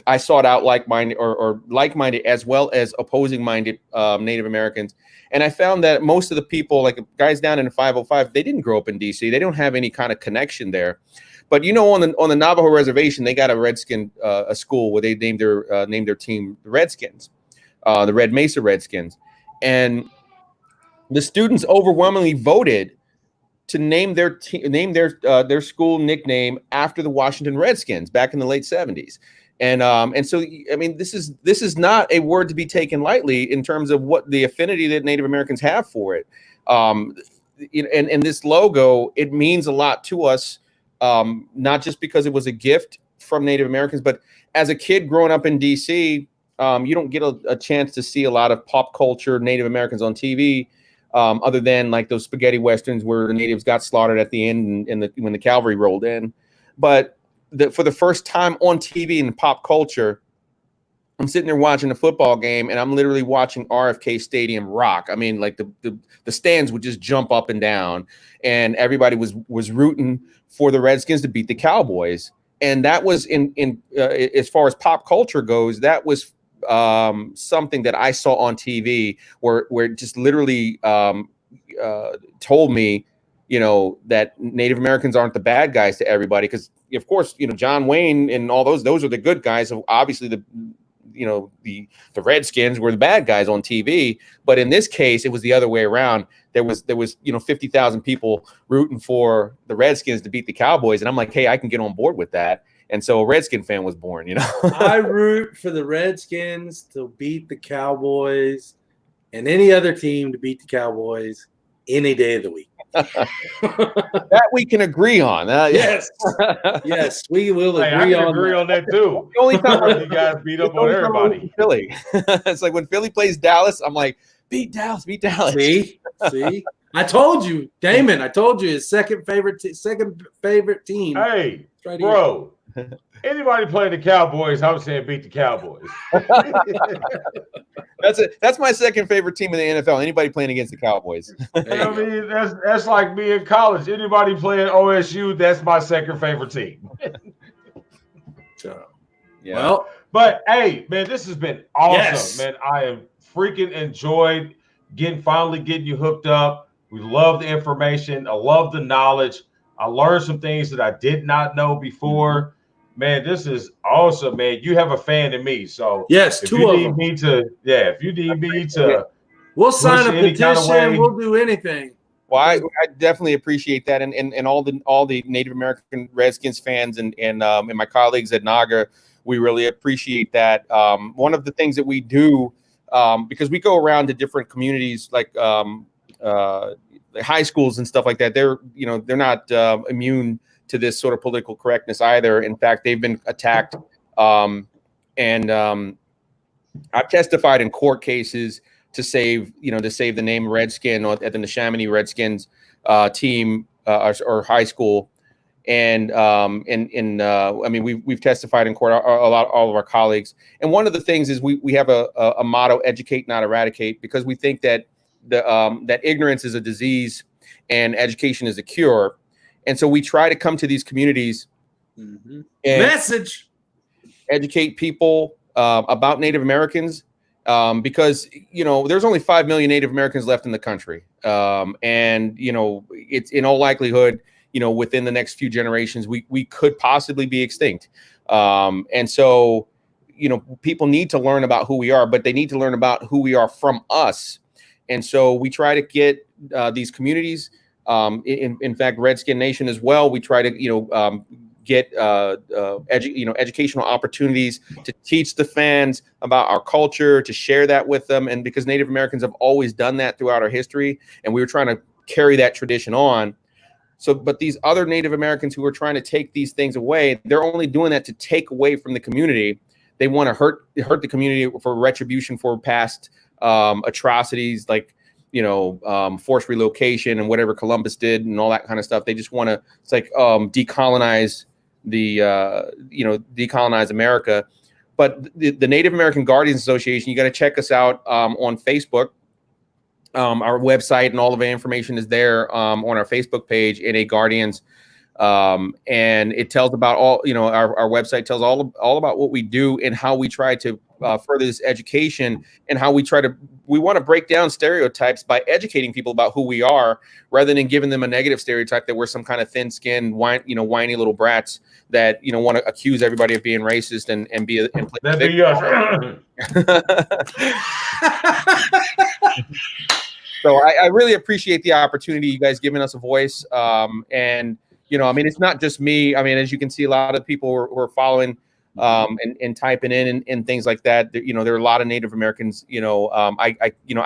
I sought out like-minded or like-minded as well as opposing-minded Native Americans, and I found that most of the people, like guys down in the 505, they didn't grow up in DC. They don't have any kind of connection there. But on the Navajo reservation, they got a Redskin a school where they named their team the Redskins, the Red Mesa Redskins, and the students overwhelmingly voted to name their school nickname after the Washington Redskins back in the late 70s. And so, I mean, this is not a word to be taken lightly in terms of what the affinity that Native Americans have for it. And this logo, it means a lot to us, not just because it was a gift from Native Americans, but as a kid growing up in DC, you don't get a chance to see a lot of pop culture Native Americans on TV. Other than like those spaghetti westerns where the natives got slaughtered at the end and when the cavalry rolled in. But for the first time on TV in pop culture, I'm sitting there watching a football game and I'm literally watching RFK Stadium rock. I mean, like the stands would just jump up and down, and everybody was rooting for the Redskins to beat the Cowboys. And that was in as far as pop culture goes, that was something that I saw on TV where it just literally told me, that Native Americans aren't the bad guys to everybody. Because of course, John Wayne and all those are the good guys. So obviously the Redskins were the bad guys on TV. But in this case, it was the other way around. There was 50,000 people rooting for the Redskins to beat the Cowboys. And I'm like, hey, I can get on board with that. And so a Redskin fan was born, I root for the Redskins to beat the Cowboys and any other team to beat the Cowboys any day of the week. That we can agree on. Yes. Yes, we will agree on that too. The only time you guys beat up on everybody. Philly. It's like when Philly plays Dallas, I'm like, beat Dallas. See? I told you, Damon. I told you his second favorite team. Hey, right bro. Anybody playing the Cowboys, I'm saying beat the Cowboys. That's my second favorite team in the NFL. Anybody playing against the Cowboys. I mean, that's like me in college. Anybody playing OSU, that's my second favorite team. So, yeah. Well, but hey, man, this has been awesome, yes. man. I am freaking enjoyed finally getting you hooked up. We love the information. I love the knowledge. I learned some things that I did not know before. Man, this is awesome, man. You have a fan in me. So yes, if two you of need them. me to, if you need me to, we'll sign a petition. Kind of way, we'll do anything. Well, I definitely appreciate that, and all the Native American Redskins fans and my colleagues at NAGA, we really appreciate that. One of the things that we do, because we go around to different communities like high schools and stuff like that, they're not immune to this sort of political correctness either. In fact, they've been attacked, and I've testified in court cases to save the name Redskin at the Neshaminy Redskins team or high school. And I mean, we've testified in court, all of our colleagues. And one of the things is we have a motto: educate, not eradicate, because we think that that ignorance is a disease and education is a cure. And so we try to come to these communities and educate people about Native Americans, because, you know, there's only 5 million Native Americans left in the country. And, you know, it's in all likelihood, you know, within the next few generations, we could possibly be extinct. And so, you know, people need to learn about who we are, but they need to learn about who we are from us. And so we try to get these communities, in fact, Redskin Nation as well. We try to, you know, get educational opportunities to teach the fans about our culture, to share that with them. And because Native Americans have always done that throughout our history, and we were trying to carry that tradition on. So, but these other Native Americans who are trying to take these things away, they're only doing that to take away from the community. They want to hurt the community for retribution for past atrocities, like, you know, forced relocation and whatever Columbus did and all that kind of stuff. They just want to, it's like decolonize decolonize America. But the Native American Guardians Association, you got to check us out on Facebook. Our website and all of the information is there on our Facebook page, NA Guardians, and it tells about all, you know, our website tells all about what we do and how we try to further this education, and how we want to break down stereotypes by educating people about who we are, rather than giving them a negative stereotype that we're some kind of thin-skinned, whiny little brats that, you know, want to accuse everybody of being racist and be and play That'd be us. So I really appreciate the opportunity, you guys giving us a voice. And, you know, I mean, it's not just me. I mean, as you can see, a lot of people who are following and typing in and things like that. You know, there are a lot of Native Americans. You know, I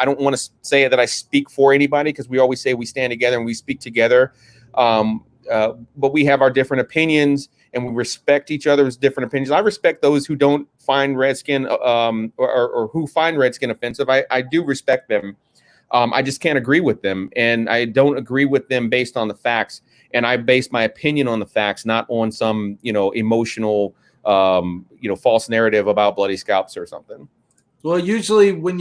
don't want to say that I speak for anybody, because we always say we stand together and we speak together. But we have our different opinions, and we respect each other's different opinions. I respect those who don't find Redskin or who find Redskin offensive. I do respect them. I just can't agree with them, and I don't agree with them based on the facts. And I base my opinion on the facts, not on some, you know, emotional, false narrative about bloody scalps or something. Well, usually when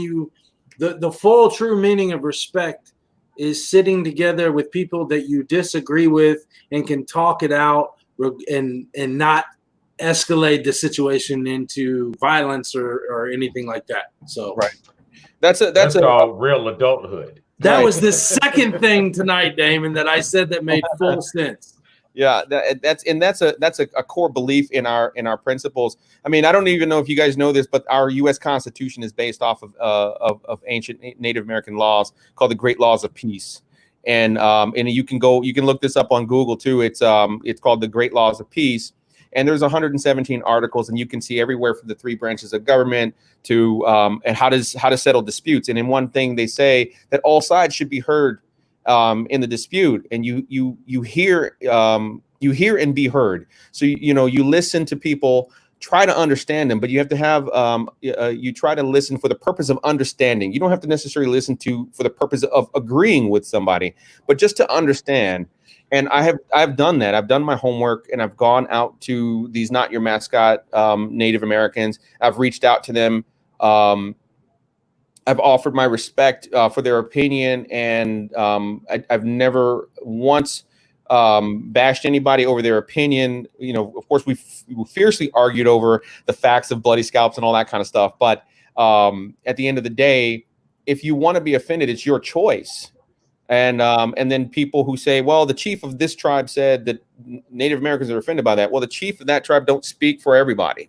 the full true meaning of respect is sitting together with people that you disagree with and can talk it out and not escalate the situation into violence or anything like that. So right. That's called real adulthood. That was the second thing tonight, Damon, that I said that made full sense. Yeah, that's a core belief in our principles. I mean, I don't even know if you guys know this, but our U.S. Constitution is based off of ancient Native American laws called the Great Laws of Peace. And you can look this up on Google too. It's called the Great Laws of Peace. And there's 117 articles, and you can see everywhere from the 3 branches of government to and how to settle disputes. And in one thing, they say that all sides should be heard in the dispute, and you hear and be heard. So you listen to people, try to understand them, but you have to have you try to listen for the purpose of understanding. You don't have to necessarily listen for the purpose of agreeing with somebody, but just to understand. And I've done that. I've done my homework, and I've gone out to these Not Your Mascot Native Americans. I've reached out to them. I've offered my respect for their opinion, and I've never once bashed anybody over their opinion. You know, of course, we fiercely argued over the facts of bloody scalps and all that kind of stuff. But at the end of the day, if you want to be offended, it's your choice. And then people who say, well, the chief of this tribe said that Native Americans are offended by that. Well, the chief of that tribe don't speak for everybody.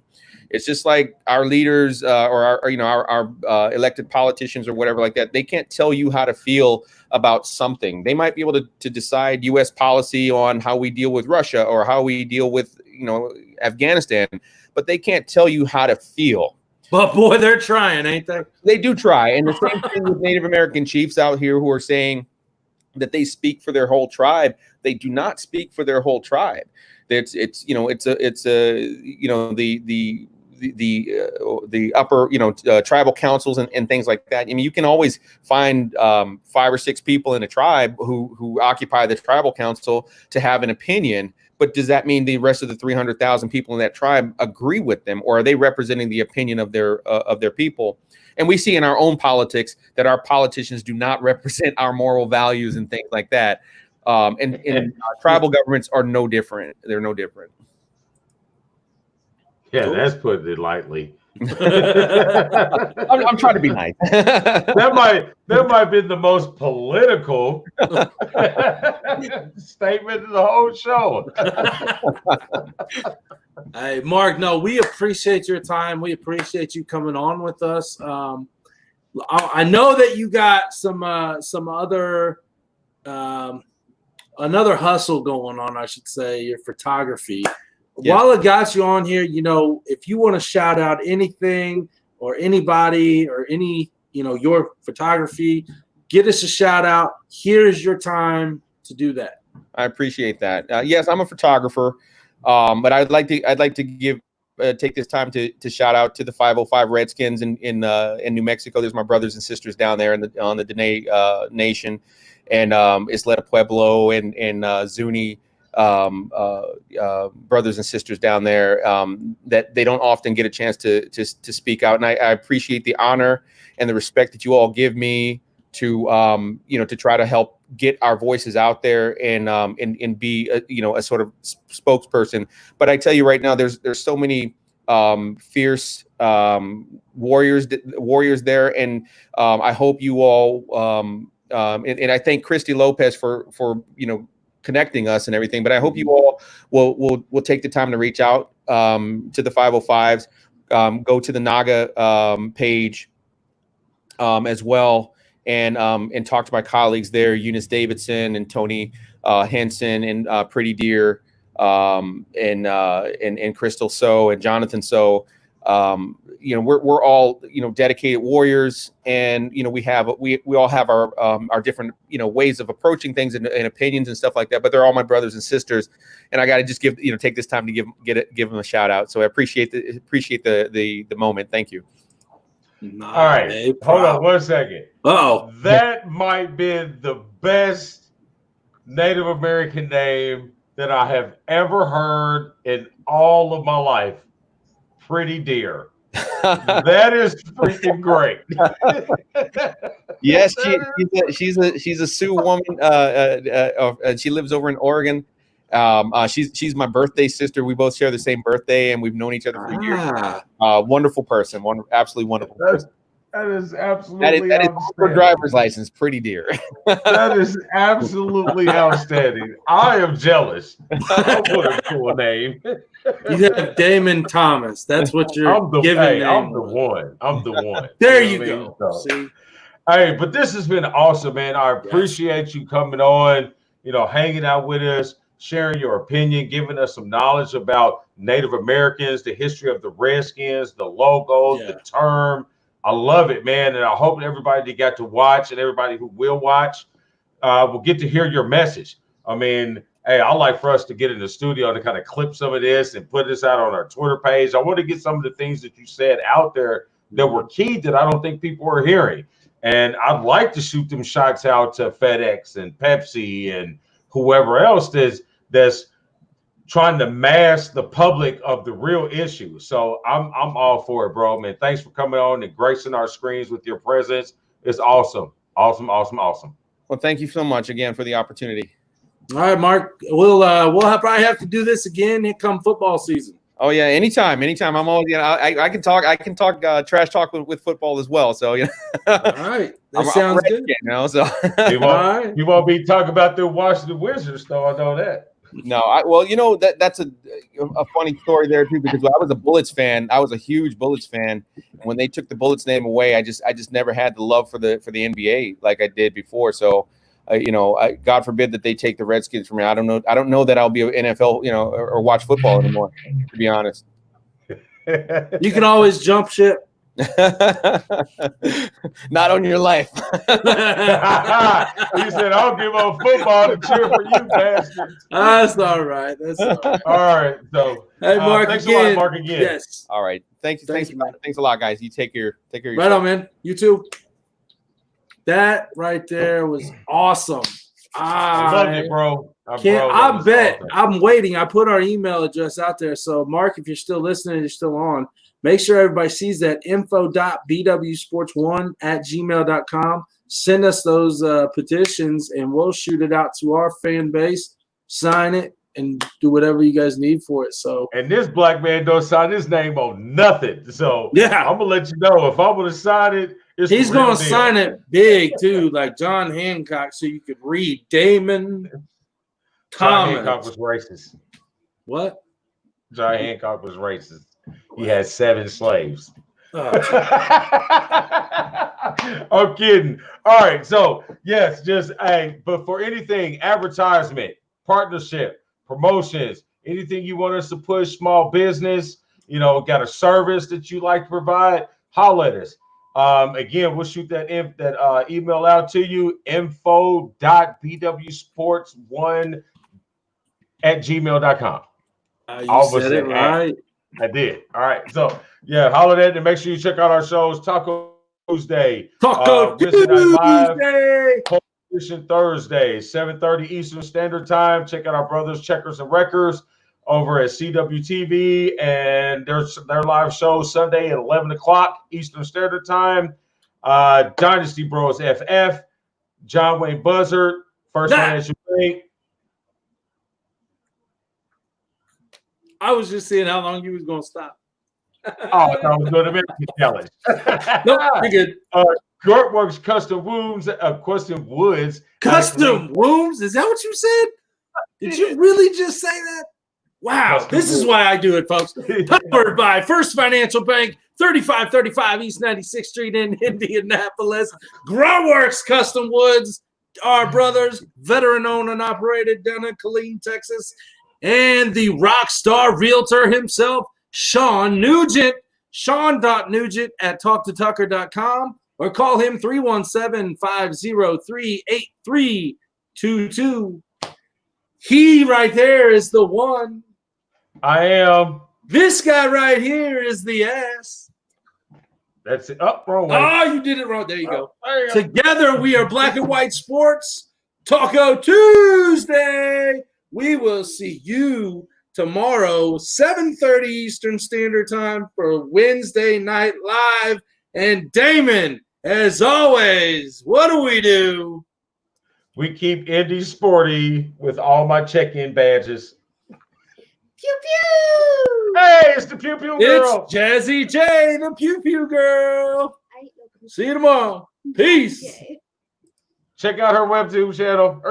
It's just like our leaders or our elected politicians or whatever like that. They can't tell you how to feel about something. They might be able to decide U.S. policy on how we deal with Russia or how we deal with, Afghanistan, but they can't tell you how to feel. But boy, they're trying, ain't they? They do try. And the same thing with Native American chiefs out here who are saying that they speak for their whole tribe. They do not speak for their whole tribe. The upper tribal councils and things like that. I mean, you can always find 5 or 6 people in a tribe who occupy the tribal council to have an opinion, but does that mean the rest of the 300,000 people in that tribe agree with them, or are they representing the opinion of their people? And we see in our own politics that our politicians do not represent our moral values and things like that. And tribal governments are no different. They're no different. Yeah, that's putting it lightly. I'm trying to be nice. that might be the most political statement of the whole show. Hey, Mark, no, we appreciate your time. We appreciate you coming on with us. I know that you got some other another hustle going on, I should say, your photography. Yeah. While I got you on here, if you want to shout out anything or anybody or any, your photography, get us a shout out. Here's your time to do that. I appreciate that. Yes, I'm a photographer, but I'd like to give take this time to shout out to the 505 Redskins in New Mexico. There's my brothers and sisters down there on the Dene Nation, and Isleta Pueblo and Zuni. Brothers and sisters down there that they don't often get a chance to speak out, and I appreciate the honor and the respect that you all give me to to try to help get our voices out there and be a sort of spokesperson. But I tell you right now, there's so many fierce warriors there, and I hope you all and I thank Christy Lopez for connecting us and everything, but I hope you all will take the time to reach out to the 505s, go to the Naga page as well, and talk to my colleagues there, Eunice Davidson and Tony Henson and Pretty Deer and Crystal So and Jonathan So. We're all dedicated warriors, and we all have our different ways of approaching things and opinions and stuff like that. But they're all my brothers and sisters, and I got to just take this time to give them a shout out. So I appreciate the moment. Thank you. All right, hold on 1 second. Oh, that might be the best Native American name that I have ever heard in all of my life. Pretty Deer. That is freaking great. Yes, she's a Sioux woman. She lives over in Oregon. She's my birthday sister. We both share the same birthday, and we've known each other for years. Wonderful person. Absolutely wonderful person. That is absolutely that is her driver's license, Pretty Deer. That is absolutely outstanding. I am jealous. What a cool name. You have Damon Thomas. That's what you're giving. Hey, I'm the one. There you go. So, see? Hey, but this has been awesome, man. I appreciate you coming on, hanging out with us, sharing your opinion, giving us some knowledge about Native Americans, the history of the Redskins, the logos, the term. I love it, man. And I hope everybody that got to watch and everybody who will watch will get to hear your message. I mean, hey, I like for us to get in the studio to kind of clip some of this and put this out on our Twitter page. I want to get some of the things that you said out there that were key that I don't think people are hearing. And I'd like to shoot them shots out to FedEx and Pepsi and whoever else that's trying to mask the public of the real issue. So I'm all for it, bro, man. Thanks for coming on and gracing our screens with your presence. It's awesome. Awesome. Well, thank you so much again for the opportunity. All right, Mark. We'll probably have to do this again. Here come football season. Oh yeah, anytime. I'm always I can talk trash talk with football as well. So All right, that sounds good. So you won't be talking about the Washington Wizards, though. I know that. No, that's a funny story there too, because I was a Bullets fan. I was a huge Bullets fan. And when they took the Bullets name away, I just never had the love for the NBA like I did before. So, God forbid that they take the Redskins from me. I don't know that I'll be an NFL, or watch football anymore, to be honest. You can always jump ship. Not on your life. He said, "I'll give up football to cheer for you, bastards." That's all right. All right. So, hey, Mark, thanks again. a lot, Mark. Again. Yes. All right. Thanks a lot, guys. You take care. Take care. Right on, man. You too. That right there was awesome. I loved it, bro. I bet I'm waiting. I put our email address out there. So, Mark, if you're still listening, you're still on. Make sure everybody sees that info.bwsports1@gmail.com. Send us those petitions, and we'll shoot it out to our fan base, sign it, and do whatever you guys need for it. So, and this black man don't sign his name on nothing. So, yeah, I'm gonna let you know if I'm gonna sign it. He's going to sign it big, too, like John Hancock, so you could read Damon John Thomas. Hancock was racist. What? John Hancock was racist. He had 7 slaves. Oh, I'm kidding. All right. So, yes, but for anything, advertisement, partnership, promotions, anything you want us to push, small business, got a service that you like to provide, holler at us. Again, we'll shoot that email out to you, info.bwsports1@gmail.com. You said it right. I did. All right. So, yeah, holler at it, and make sure you check out our shows. Taco Tuesday. Taco Tuesday. Competition Thursday, 7:30 Eastern Standard Time. Check out our brothers, Checkers and Wreckers, over at CWTV, and their live show Sunday at 11 o'clock Eastern Standard Time. Dynasty Bros FF, John Wayne Buzzard, First Financial Bank. I was just seeing how long you was going to stop. Oh, I thought I was doing a American challenge. Nope, you're good. Grunt Works Custom Woods. Custom Woods. Custom Wombs? Is that what you said? Did you really just say that? Wow, this is why I do it, folks. Powered by First Financial Bank, 3535 East 96th Street in Indianapolis. Gruntworks Custom Woods, our brothers, veteran-owned and operated down in Killeen, Texas. And the Rockstar Realtor himself, Shawn Nugent, shawn.nugent at talktotucker.com, or call him 317-503-8322. He right there is the one. I am. This guy right here is the ass. That's it. Oh, wrong way. Oh, you did it wrong. There you go. Together we are Black and White Sports. Taco Tuesday. We will see you tomorrow, 7:30 Eastern Standard Time for Wednesday Night Live. And Damon, as always, what do? We keep Indy sporty with all my check-in badges. Pew pew! Hey, it's the Pew Pew Girl. It's Jazzy J, the Pew Pew Girl. See you tomorrow. Peace. Check out her web tube channel.